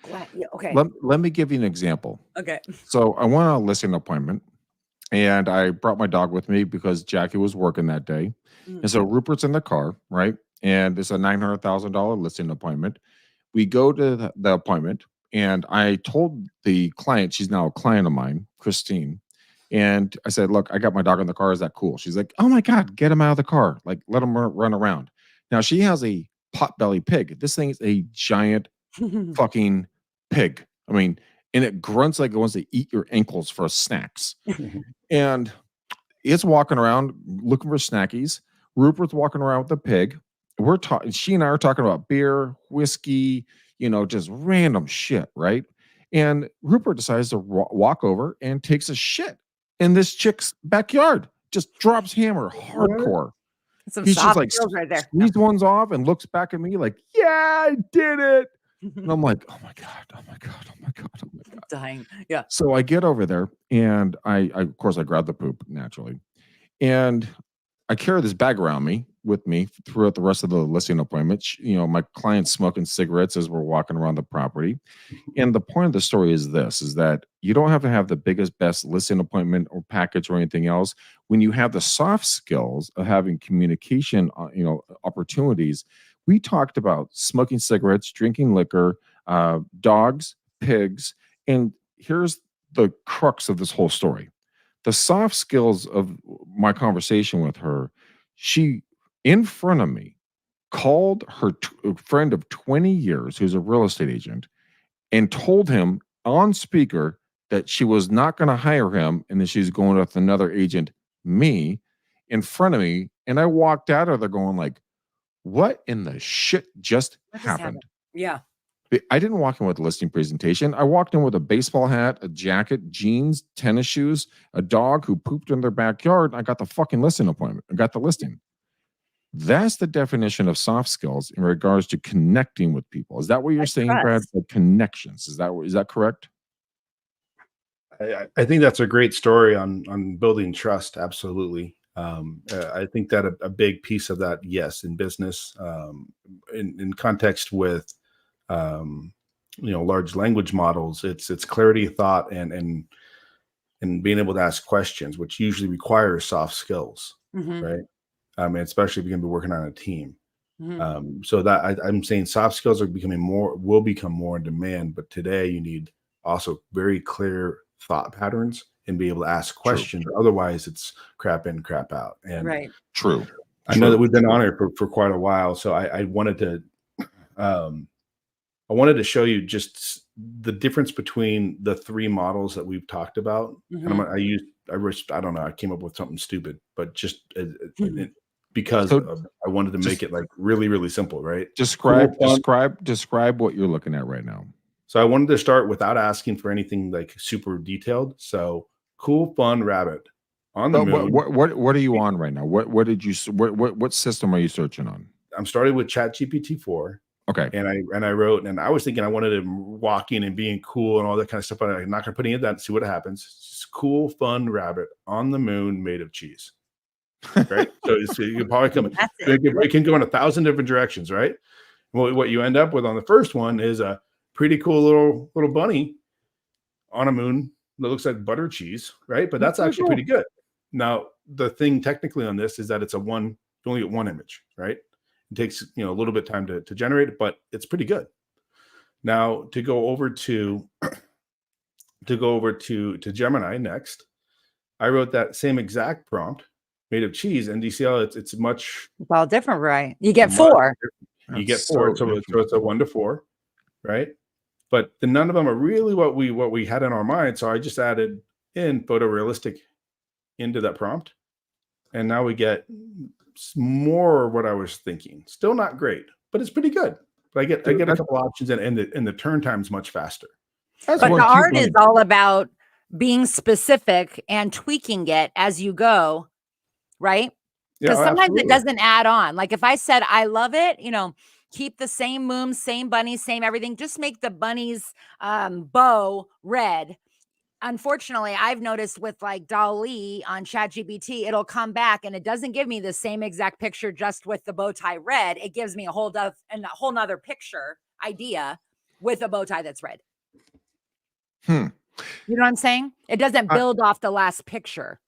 Yeah, okay. Let me give you an example. Okay. So I went on a listing appointment, and I brought my dog with me because Jackie was working that day. And so Rupert's in the car, right? And it's a $900,000 listing appointment. We go to the appointment, and I told the client, she's now a client of mine, Christine. And I said, look, I got my dog in the car. Is that cool? She's like, oh my God, get him out of the car. Like, let him run around. Now, she has a potbelly pig. This thing is a giant fucking pig. I mean, and it grunts like it wants to eat your ankles for snacks. And it's walking around looking for snackies. Rupert's walking around with the pig. We're talking, she and I are talking about beer, whiskey, just random shit, right? And Rupert decides to walk over and takes a shit in this chick's backyard. Just drops hammer hardcore. Some He's just soft like skills right there. squeezed ones off and looks back at me like, yeah, I did it. And I'm like, oh my God, oh my God, oh my God, oh my God. Dying. Yeah. So I get over there, and I of course I grab the poop naturally. And I carry this bag around me with me throughout the rest of the listing appointment. My client's smoking cigarettes as we're walking around the property. And the point of the story is this, is that you don't have to have the biggest, best listing appointment or package or anything else. When you have the soft skills of having communication, opportunities, we talked about smoking cigarettes, drinking liquor, dogs, pigs. And here's the crux of this whole story. The soft skills of my conversation with her, she, in front of me, called her friend of 20 years, who's a real estate agent, and told him on speaker that she was not going to hire him and that she's going with another agent, me, in front of me. And I walked out of there going like, what in the shit just happened? Yeah. I didn't walk in with a listing presentation. I walked in with a baseball hat, a jacket, jeans, tennis shoes, a dog who pooped in their backyard. And I got the fucking listing appointment. I got the listing. That's the definition of soft skills in regards to connecting with people. Is that what you're saying, Brad? Like connections. Is that correct? I think that's a great story on building trust. Absolutely. I think that a big piece of that, yes, in business, in context with large language models, it's clarity of thought and being able to ask questions, which usually requires soft skills, right? And especially if you're going to be working on a team. So that I'm saying soft skills will become more in demand, but today you need also very clear thought patterns and be able to ask questions. True. Otherwise it's crap in, crap out. And right. True. I know that we've been on it for quite a while. So I wanted to show you just the difference between the three models that we've talked about. And I don't know, I came up with something stupid, but just because I wanted to make it like really, really simple, right? Describe what you're looking at right now. So I wanted to start without asking for anything like super detailed. So cool, fun rabbit on the moon. What are you on right now? What system are you searching on? I'm starting with ChatGPT-4. Okay. And I wrote, and I was thinking I wanted him walking and being cool and all that kind of stuff, but I'm not going to put any of that and see what happens. It's cool, fun rabbit on the moon made of cheese. Right. So you can probably come, it can go in 1,000 different directions, right? What you end up with on the first one is a pretty cool little bunny on a moon that looks like butter cheese, right? But that's actually pretty good. Now, the thing technically on this is that you only get one image, right? It takes a little bit of time to generate it, but it's pretty good. Now, to go over to to go over to Gemini next. I wrote that same exact prompt made of cheese, and do you see how it's much? It's all different, right? You get 4. You get 4, so it's a 1 to 4, right? But none of them are really what we had in our mind. So I just added in photorealistic into that prompt, and now we get more what I was thinking. Still not great, but it's pretty good. But I get a couple options, and the turn time's much faster. But the art is all about being specific and tweaking it as you go, right? Because sometimes it doesn't add on. Like if I said, I love it, keep the same moons, same bunnies, same everything. Just make the bunnies bow red. Unfortunately, I've noticed with like DALL-E on ChatGPT, it'll come back and it doesn't give me the same exact picture just with the bow tie red. It gives me a whole nother picture idea with a bow tie that's red. You know what I'm saying? It doesn't build off the last picture.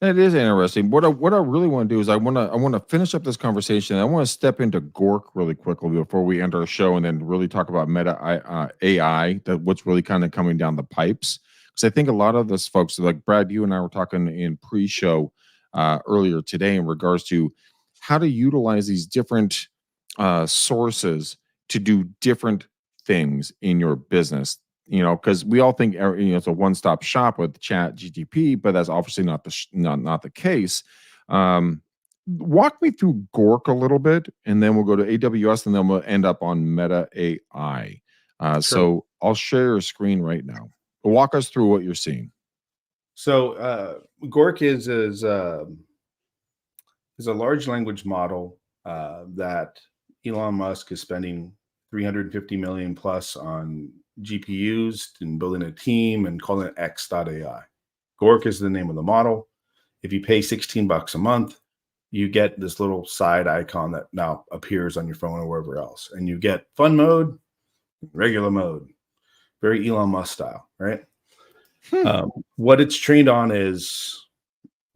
It is interesting. What I really want to do is I want to finish up this conversation. I want to step into Gork really quickly before we end our show, and then really talk about meta AI, what's really kind of coming down the pipes. Because I think a lot of this folks, like Brad, you and I were talking in pre-show earlier today in regards to how to utilize these different sources to do different things in your business. Because we all think it's a one-stop shop with Chat GTP, but that's obviously not the case. Walk me through Gork a little bit, and then we'll go to AWS, and then we'll end up on Meta AI. Sure. So I'll share your screen right now. Walk us through what you're seeing. So Gork is a large language model that Elon Musk is spending $350 million plus on GPUs and building a team and calling it X.AI. Gork is the name of the model. If you pay $16 a month, you get this little side icon that now appears on your phone or wherever else. And you get fun mode, regular mode, very Elon Musk style, right? What it's trained on is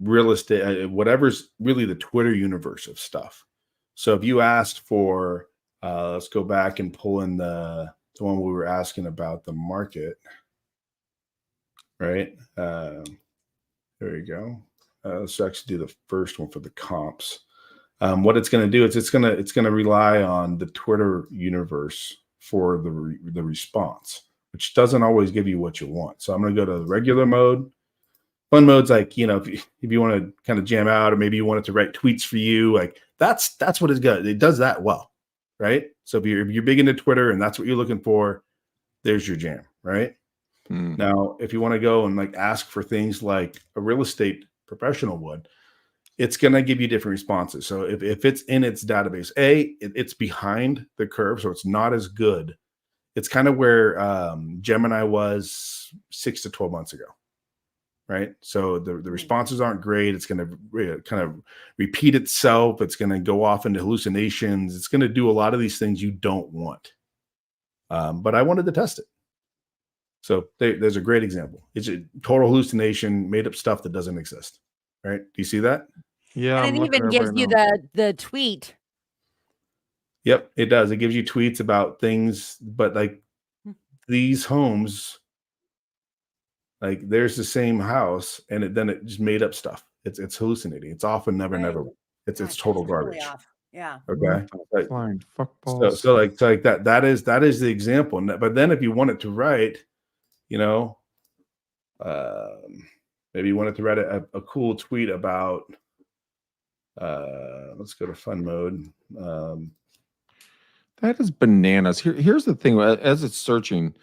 real estate, whatever's really the Twitter universe of stuff. So if you asked for, let's go back and pull in the one we were asking about the market, right? There you go. Let's actually do the first one for the comps. What it's going to do is it's going to rely on the Twitter universe for the response, which doesn't always give you what you want. So I'm going to go to the regular mode. Fun mode's like, if you want to kind of jam out, or maybe you want it to write tweets for you, like that's what it's got. It does that well, right? So if you're big into Twitter and that's what you're looking for, there's your jam, right? Now, if you want to go and like ask for things like a real estate professional would, it's going to give you different responses. So if it's in its database, it's behind the curve, so it's not as good. It's kind of where Gemini was 6 to 12 months ago, right? So the responses aren't great. It's going to kind of repeat itself. It's going to go off into hallucinations. It's going to do a lot of these things you don't want. But I wanted to test it. So there's a great example. It's a total hallucination, made up stuff that doesn't exist, right? Do you see that? Yeah. And it even gives you the tweet. Yep, it does. It gives you tweets about things, but like these homes, like there's the same house, and then it just made up stuff. It's hallucinating. It's often never. It's total garbage. Off. Yeah. Okay. Fine. Fuck balls. So like that. That is the example. But then if you want it to write, maybe you wanted to write a cool tweet about, let's go to fun mode. That is bananas. Here's the thing. As it's searching,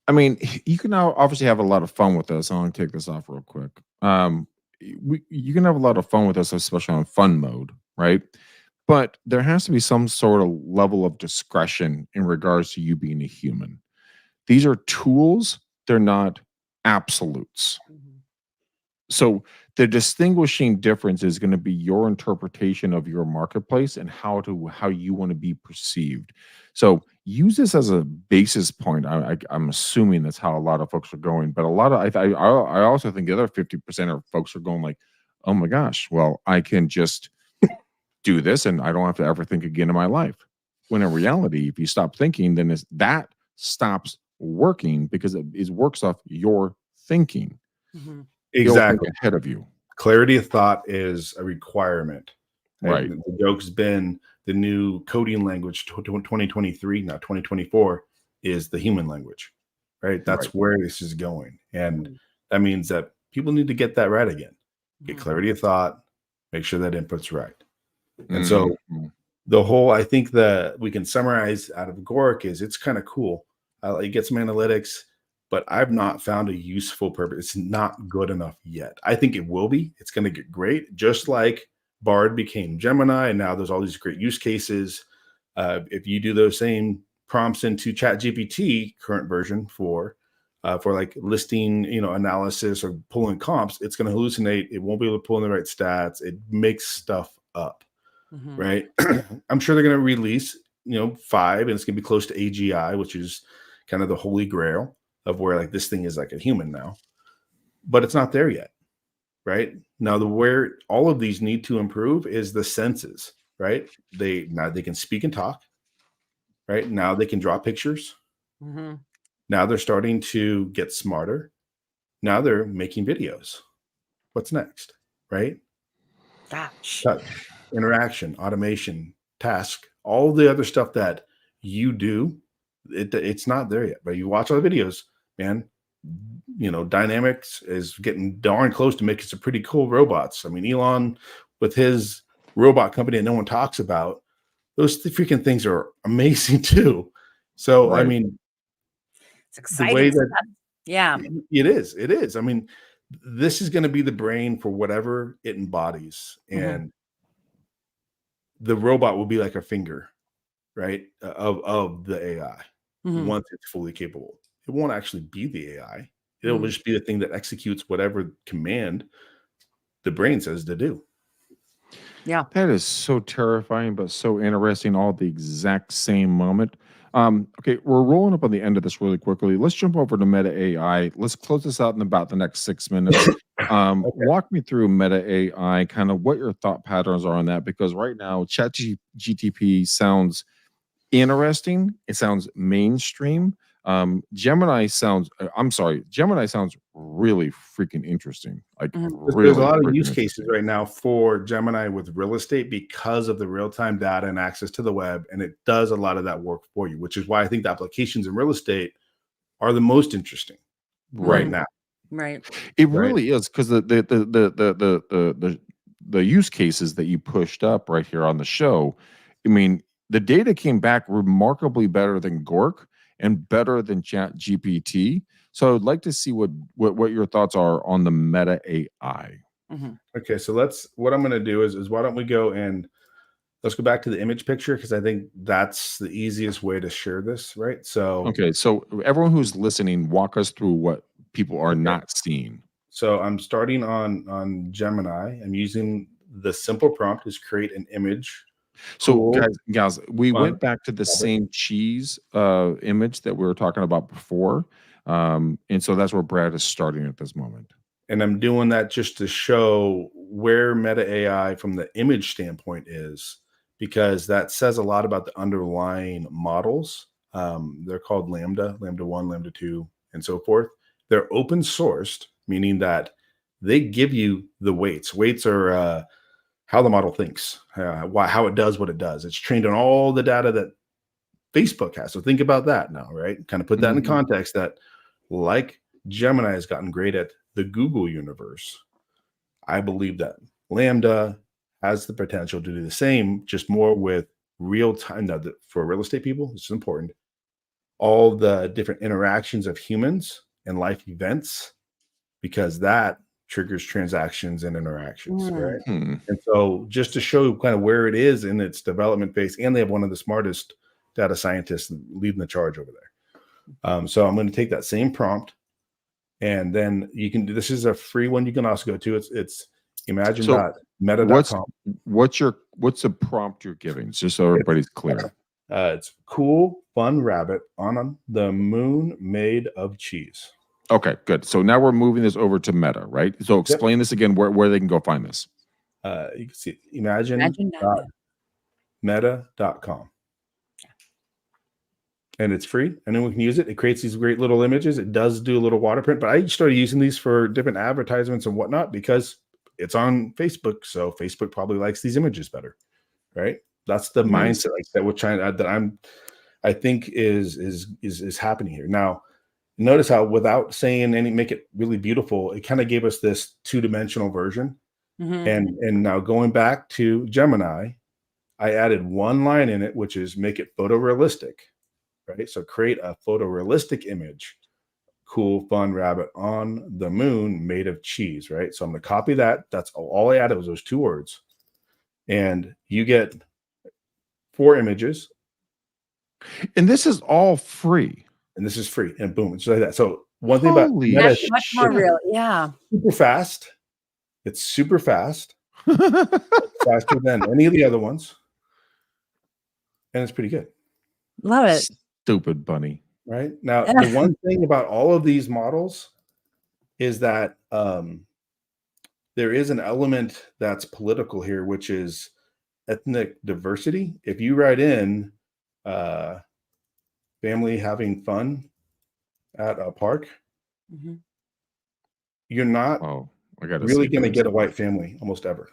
I mean, you can now obviously have a lot of fun with this. I'm going to take this off real quick. You can have a lot of fun with this, especially on fun mode, right? But there has to be some sort of level of discretion in regards to you being a human. These are tools. They're not absolutes. So the distinguishing difference is going to be your interpretation of your marketplace and how you want to be perceived. So use this as a basis point. I'm assuming that's how a lot of folks are going, but I also think the other 50% of folks are going like, oh my gosh, well, I can just do this and I don't have to ever think again in my life. When in reality, if you stop thinking, then that stops working because it works off your thinking. Mhm. They'll think Exactly. ahead of you. Clarity of thought is a requirement. Right. The joke's been the new coding language 2023, now 2024, is the human language, right? That's Right. where this is going. And Mhm. that means that people need to get that right again. Get Mhm. clarity of thought, make sure that input's right. And so Mhm. the whole, I think that we can summarize out of Agoric is it's kind of cool. You get some analytics, but I've not found a useful purpose. It's not good enough yet. I think it will be. It's going to get great, just like Bard became Gemini, and now there's all these great use cases. If you do those same prompts into ChatGPT, current version for like listing, analysis or pulling comps, it's going to hallucinate. It won't be able to pull in the right stats. It makes stuff up. Mhm. Right. I'm sure they're going to release, 5, and it's going to be close to AGI, which is kind of the holy grail of where like this thing is like a human now, but it's not there yet. Right now, where all of these need to improve is the senses. Right. Now they can speak and talk. Right now they can draw pictures. Mhm. Now they're starting to get smarter. Now they're making videos. What's next? Right. Gosh. Touch, interaction, automation, task, all the other stuff that you do, it's not there yet. But you watch all the videos, man. Dynamics is getting darn close to making some pretty cool robots. I mean, Elon with his robot company that no one talks about, those freaking things are amazing too. So, I Right. mean, It's the exciting way stuff. that Yeah. it is. I mean, this is going to be the brain for whatever it embodies, and the robot will be like a finger, right, of the AI Mhm. once it's fully capable. It won't actually be the AI. It'll Mhm. just be the thing that executes whatever command the brain says to do. Yeah. That is so terrifying, but so interesting, all at the exact same moment. Okay, we're rolling up on the end of this really quickly. Let's jump over to Meta AI. Let's close this out in about the next 6 minutes. Okay. Walk me through Meta AI, kind of what your thought patterns are on that, because right now, GTP sounds interesting. It sounds mainstream. Gemini sounds really freaking interesting. Like Mhm. There's a really lot of freaking use cases interesting. right now for Gemini with real estate because of the real-time data and access to the web, and it does a lot of that work for you, which is why I think the applications in real estate are the most interesting right Right. Mhm. now. Right. It Right. really is because the use cases that you pushed up right here on the show, I mean, the data came back remarkably better than Gork and better than Chat GPT. So I'd like to see what your thoughts are on the Meta AI. Mhm. Okay, so what I'm going to do is why don't we go and let's go back to the image picture because I think that's the easiest way to share this, right? So, Okay, so everyone who's listening, walk us through what people are okay, not seeing. so I'm starting on Gemini. I'm using the simple prompt is create an image. So Cool, guys, we fun, went back to the love it. same cheese image that we were talking about before. And so that's where Brad is starting at this moment. And I'm doing that just to show where Meta AI from the image standpoint is, because that says a lot about the underlying models. They're called Lambda 1, Lambda 2, and so forth. They're open sourced, meaning that they give you the weights. Weights are how the model thinks, how it does what it does. It's trained on all the data that Facebook has. So think about that now, right? Kind of put that in Mhm. context that, like Gemini has gotten great at the Google universe, I believe that Lambda has the potential to do the same, just more with real time. Now, for real estate people, this is important. All the different interactions of humans and life events, because that triggers transactions and interactions, right? Mm. Hmm. And so, just to show kind of where it is in its development phase, and they have one of the smartest data scientists leading the charge over there. So, I'm going to take that same prompt, and then you can do this is a free one you can also go to. It's So what's imagine.meta.com. what's the prompt you're giving, just so It's everybody's clear? it's cool, fun rabbit on the moon made of cheese. Okay, good. So now we're moving this over to Meta, right? So Yep. explain this again, where they can go find this. You can see Imagine that. imagine.meta.com. and it's free. Anyone can use it. It creates these great little images. It does do a little water print, but I started using these for different advertisements and whatnot because it's on Facebook. So Facebook probably likes these images better, right? That's the mindset like that we're trying that I think is happening here. Now, notice how without saying any, make it really beautiful, it kind of gave us this two-dimensional version. And now going back to Gemini, I added one line in it, which is make it photorealistic, right? So create a photorealistic image. Cool, fun rabbit on the moon made of cheese, right? So I'm going to copy that. That's all I added was those 2 words. And you get 4 images. And this is all free. And this is free. And boom, it's like that. So one thing about Meta, that's much more real. Yeah. super fast. It's super fast. Faster than any of the other ones. And it's pretty good. Love it. Stupid bunny. Right now, the one thing about all of these models is that there is an element that's political here, which is ethnic diversity. If you write in family having fun at a park, you're not really going to get a white family almost ever.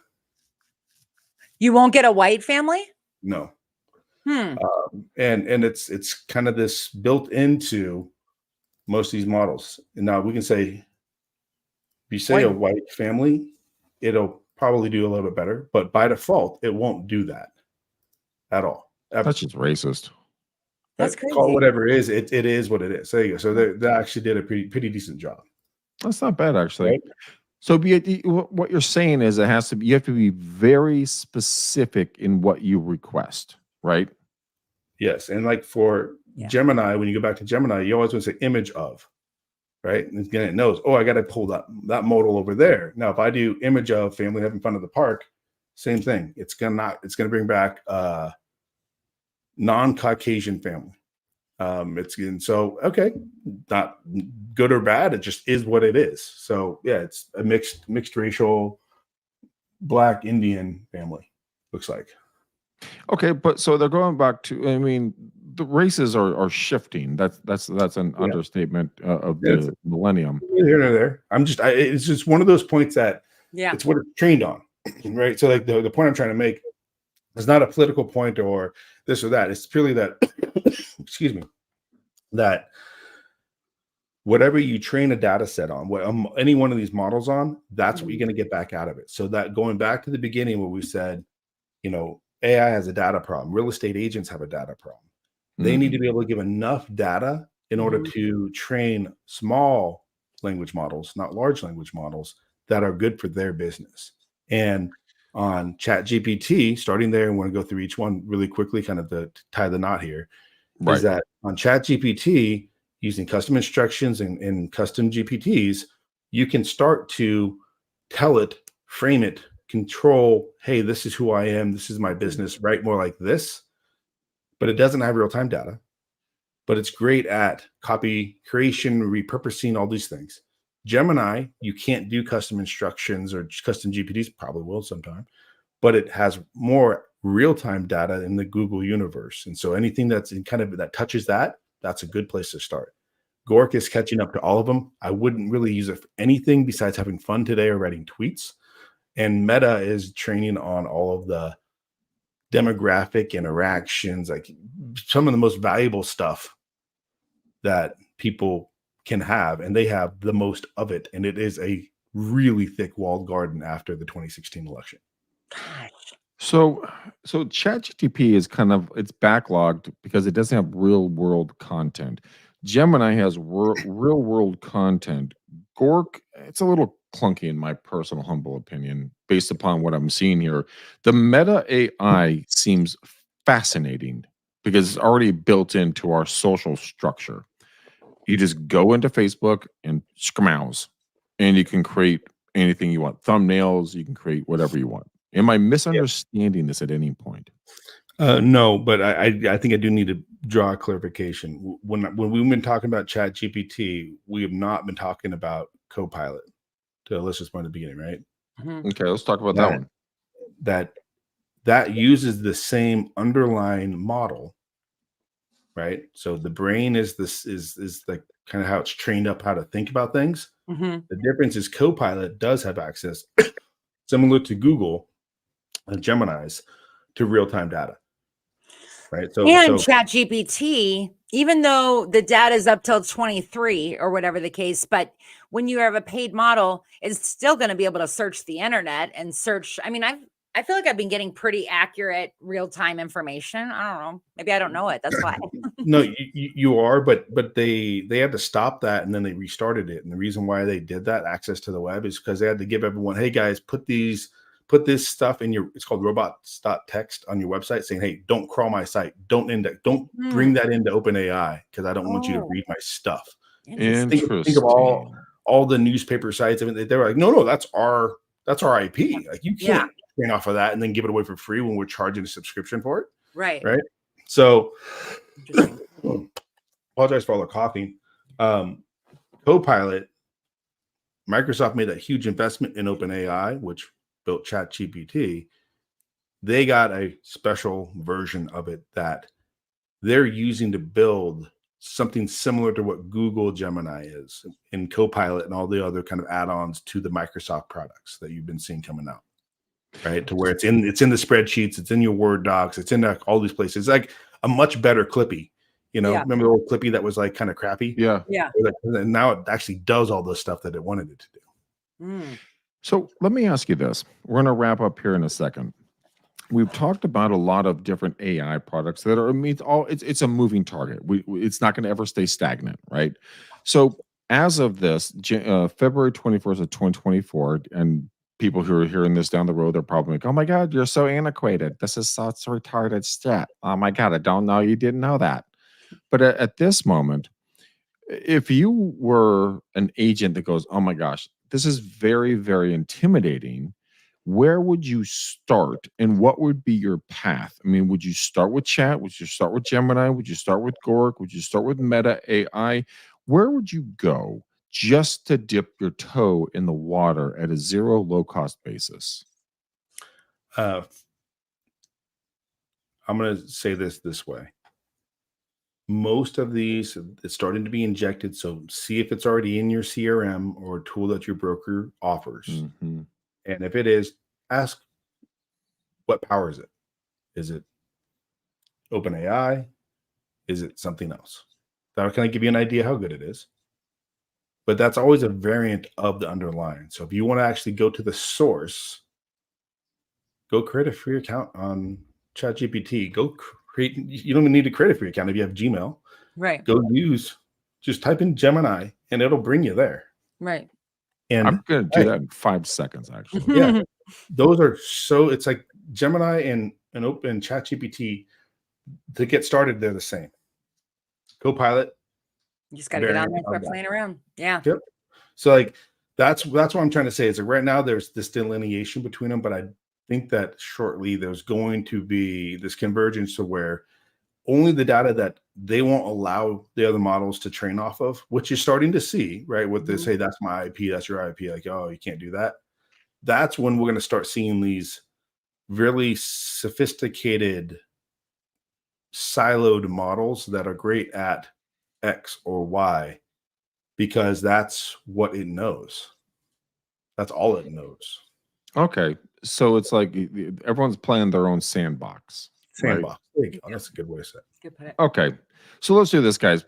You won't get a white family? No. And it's kind of this built into most of these models. And now we can say, if you say a white family, it'll probably do a little bit better, but by default, it won't do that at all. Ever. That's just racist. That's crazy. Call it whatever it is. It is what it is. There you go. So they actually did a pretty decent job. That's not bad, actually. Right? So what you're saying is you have to be very specific in what you request, right? Yes. And like for Gemini, when you go back to Gemini, you always want to say image of, right? And again, it knows, oh, I got to pull that modal over there. Now, if I do image of family having fun at the park, same thing. It's gonna bring back non-Caucasian family. So okay, not good or bad. It just is what it is. So yeah, it's a mixed racial Black Indian family, looks like. Okay, but so they're going back to, I mean, the races are shifting. That's an understatement of the millennium. Here or there. It's just one of those points that it's what it's trained on, right? So like the point I'm trying to make is not a political point or this or that. It's purely that, excuse me, that whatever you train a data set on, what any one of these models on, that's what you're going to get back out of it. So that going back to the beginning where we said, AI has a data problem. Real estate agents have a data problem. They need to be able to give enough data in order to train small language models, not large language models, that are good for their business. And on ChatGPT, starting there, and want to go through each one really quickly, kind of to tie the knot here, is that on ChatGPT, using custom instructions and custom GPTs, you can start to tell it, frame it, control, hey, this is who I am, this is my business, write more like this. But it doesn't have real-time data. But it's great at copy creation, repurposing, all these things. Gemini, you can't do custom instructions or custom GPTs, probably will sometime, but it has more real-time data in the Google universe. And so anything that's in kind of that touches that's a good place to start. Gork is catching up to all of them. I wouldn't really use it for anything besides having fun today or writing tweets. And Meta is training on all of the demographic interactions, like some of the most valuable stuff that people can have, and they have the most of it. And it is a really thick walled garden after the 2016 election. Gosh. So ChatGPT is it's backlogged because it doesn't have real world content. Gemini has real world content. Gork, it's a little clunky in my personal humble opinion, based upon what I'm seeing here. The Meta AI seems fascinating because it's already built into our social structure. You just go into Facebook and schmouse, and you can create anything you want. Thumbnails, you can create whatever you want. Am I misunderstanding this at any point? No, but I think I do need to draw a clarification. When we've been talking about ChatGPT, we have not been talking about Copilot. To Alicia's point at the beginning, right? Okay, let's talk about that one. That uses the same underlying model, right? So the brain is like kind of how it's trained up how to think about things. Mhm. The difference is Copilot does have access, similar to Google and Gemini's, to real-time data, right? And ChatGPT, even though the data is up till 23 or whatever the case, but when you have a paid model, it's still going to be able to search the internet and search. I mean, I feel like I've been getting pretty accurate real-time information. I don't know. Maybe I don't know it. That's why. No, you are, but they had to stop that, and then they restarted it. And the reason why they did that, access to the web, is because they had to give everyone, hey guys, put this stuff in your, it's called robots.txt on your website, saying, hey, don't crawl my site, don't bring that into OpenAI, because I don't want you to read my stuff. Interesting. Think of all the newspaper sites. I mean, they were like, no, that's our IP. Like, you can't train off of that and then give it away for free when we're charging a subscription for it. Right. So, apologize for all the coughing. Copilot, Microsoft made a huge investment in OpenAI, which built ChatGPT. They got a special version of it that they're using to build something similar to what Google Gemini is in Copilot and all the other kind of add-ons to the Microsoft products that you've been seeing coming out, right? To where it's in the spreadsheets, it's in your Word docs, it's in all these places. It's like a much better Clippy. Remember the old Clippy that was like kind of crappy? Yeah. And now it actually does all the stuff that it wanted it to do. So let me ask you this. We're going to wrap up here in a second. We've talked about a lot of different AI products that are, I mean, it's a moving target. It's not going to ever stay stagnant, right? So as of this, February 21st of 2024, and people who are hearing this down the road, they're probably like, oh my God, you're so antiquated. This is such a retarded stat. Oh my God, I don't know you didn't know that. But at this moment, if you were an agent that goes, oh my gosh, this is very, very intimidating, where would you start and what would be your path? I mean, would you start with chat? Would you start with Gemini? Would you start with Gork? Would you start with Meta AI? Where would you go just to dip your toe in the water at a zero low-cost basis? I'm going to say this way. Most of these, it's starting to be injected. So see if it's already in your CRM or a tool that your broker offers. Mm-hmm. And if it is, ask, what powers it? Is it OpenAI? Is it something else? That'll kind of give you an idea how good it is. But that's always a variant of the underlying. So if you want to actually go to the source, go create a free account on ChatGPT. You don't even need to create a free account if you have Gmail. Right. Just type in Gemini and it'll bring you there. Right. And I'm going to do that in 5 seconds, actually. Yeah. Those are it's like Gemini and Open ChatGPT, to get started, they're the same. Copilot. You just got to get on there and start playing around. Yeah. Yep. So like that's what I'm trying to say is that right now there's this delineation between them, but I think that shortly there's going to be this convergence to where only the data that they won't allow the other models to train off of, which you're starting to see, right? With this, hey, that's my IP, that's your IP. Like, oh, you can't do that. That's when we're going to start seeing these really sophisticated, siloed models that are great at X or Y, because that's what it knows. That's all it knows. Okay. So it's like everyone's playing their own sandbox. Sandbox. Right? Oh, that's a good way to say it. Okay. So let's do this, guys.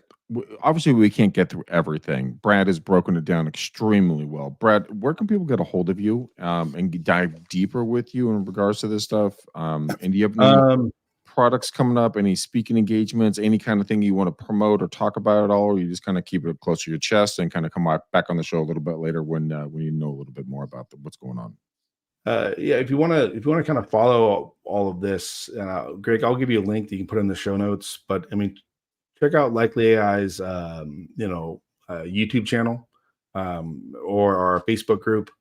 Obviously, we can't get through everything. Brad has broken it down extremely well. Brad, where can people get a hold of you and dive deeper with you in regards to this stuff? And do you have any products coming up, any speaking engagements, any kind of thing you want to promote or talk about at all, or you just kind of keep it close to your chest and kind of come back on the show a little bit later when you know a little bit more about what's going on? Yeah, if you want to kind of follow all of this, Greg, I'll give you a link that you can put in the show notes. But I mean, check out Likely AI's YouTube channel or our Facebook group,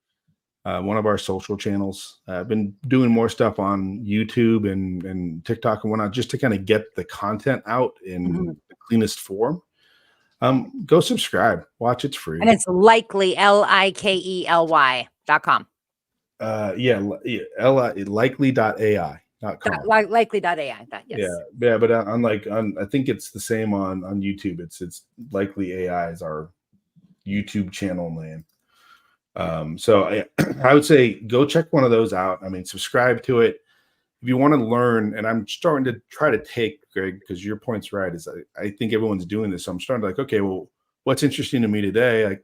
one of our social channels. I've been doing more stuff on YouTube and TikTok and whatnot, just to kind of get the content out in the cleanest form. Go subscribe, watch, it's free. And it's Likely, LIKELY.com. Likely.ai. .com. Likely.ai. That yes. Yeah, but I think it's the same on YouTube. It's Likely AI is our YouTube channel name. So I would say go check one of those out. I mean, subscribe to it if you want to learn. And I'm starting to try to take, Greg, because your point's right. Is I think everyone's doing this. So I'm starting to okay, well, what's interesting to me today?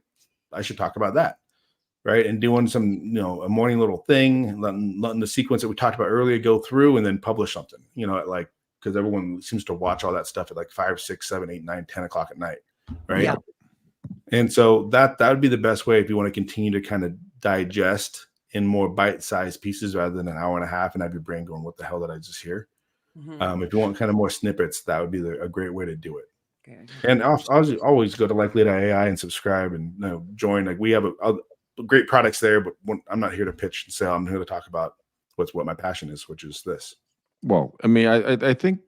I should talk about that, right? And doing some, a morning little thing, letting the sequence that we talked about earlier go through, and then publish something, because everyone seems to watch all that stuff at like 5, 6, 7, 8, 9, 10 o'clock at night, right? Yeah. And so that would be the best way if you want to continue to kind of digest in more bite-sized pieces rather than an hour and a half and have your brain going, what the hell did I just hear? Mm-hmm. If you want kind of more snippets, that would be a great way to do it. Okay. And always go to Likely.ai and subscribe and join. Like we have a great products there, but I'm not here to pitch and sell. I'm here to talk about what my passion is, which is this. Well, I mean, I think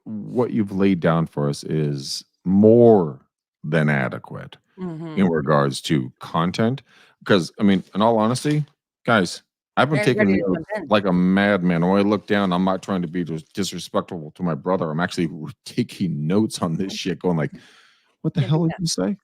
what you've laid down for us is more than adequate in regards to content. Because, I mean, in all honesty, guys, I've been taking notes like a madman. When I look down, I'm not trying to be disrespectful to my brother. I'm actually taking notes on this shit, going like, what the hell did you say?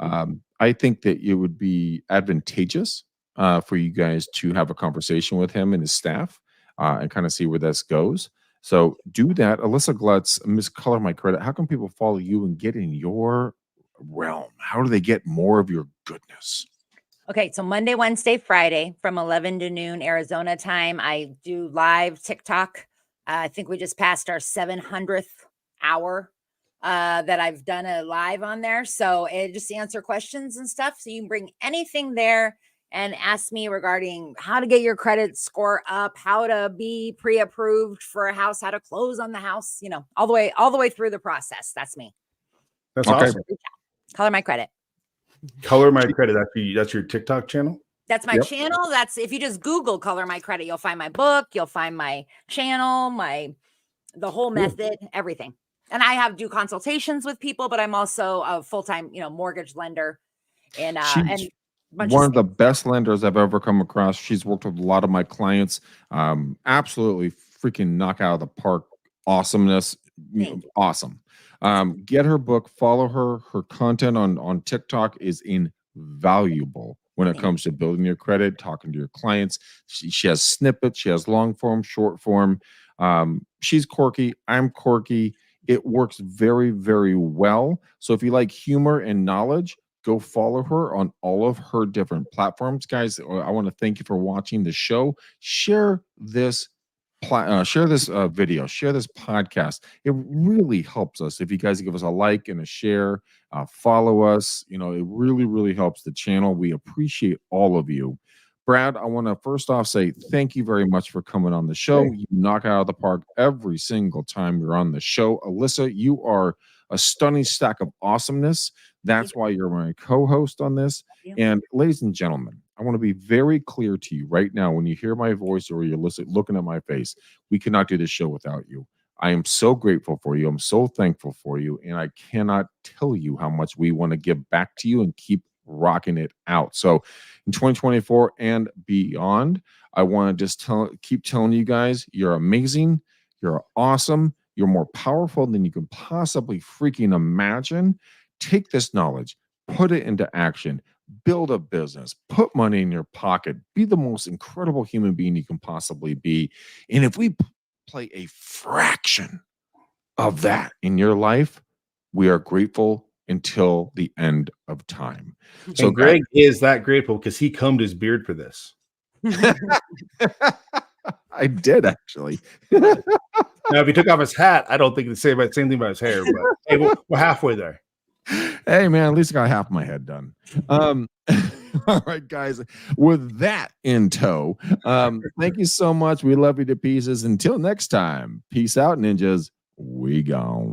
I think that it would be advantageous for you guys to have a conversation with him and his staff and kind of see where this goes. So do that. Alyssa Glutz, Miss Color My Credit. How can people follow you and get in your realm? How do they get more of your goodness? Okay, so Monday, Wednesday, Friday from 11 to noon Arizona time, I do live TikTok. I think we just passed our 700th hour that I've done a live on there. So it just answer questions and stuff. So you can bring anything there and ask me regarding how to get your credit score up, how to be pre-approved for a house, how to close on the house, all the way through the process. That's me. That's awesome. Color My Credit. Color My Credit. That's your TikTok channel? That's my channel. That's if you just Google Color My Credit, you'll find my book, you'll find my channel, the whole method, everything. And I do consultations with people, but I'm also a full-time, mortgage lender. And one of the best lenders I've ever come across. She's worked with a lot of my clients. Absolutely freaking knock out of the park. Awesomeness. Awesome. Get her book, follow her. Her content on TikTok is invaluable when it comes to building your credit, talking to your clients. She has snippets. She has long form, short form. She's quirky. I'm quirky. It works very, very well. So if you like humor and knowledge, go follow her on all of her different platforms. Guys, I want to thank you for watching the show. Share this video, share this podcast. It really helps us if you guys give us a like and a share, follow us. It really, really helps the channel. We appreciate all of you. Brad, I want to first off say thank you very much for coming on the show. You knock out of the park every single time you're on the show. Alyssa, you are a stunning stack of awesomeness. That's why you're my co-host on this. And ladies and gentlemen, I want to be very clear to you right now. When you hear my voice or you're looking at my face, we cannot do this show without you. I am so grateful for you. I'm so thankful for you. And I cannot tell you how much we want to give back to you and keep rocking it out. So in 2024 and beyond, I want to just keep telling you guys, you're amazing. You're awesome. You're more powerful than you can possibly freaking imagine. Take this knowledge, put it into action, build a business, put money in your pocket, be the most incredible human being you can possibly be. And if we play a fraction of that in your life, we are grateful until the end of time. So Greg is that grateful because he combed his beard for this. I did actually. Now, if he took off his hat, I don't think the same thing about his hair. But hey, we're halfway there. Hey man, at least I got half my head done. All right, guys. With that in tow, thank you so much. We love you to pieces. Until next time, peace out, ninjas. We gone.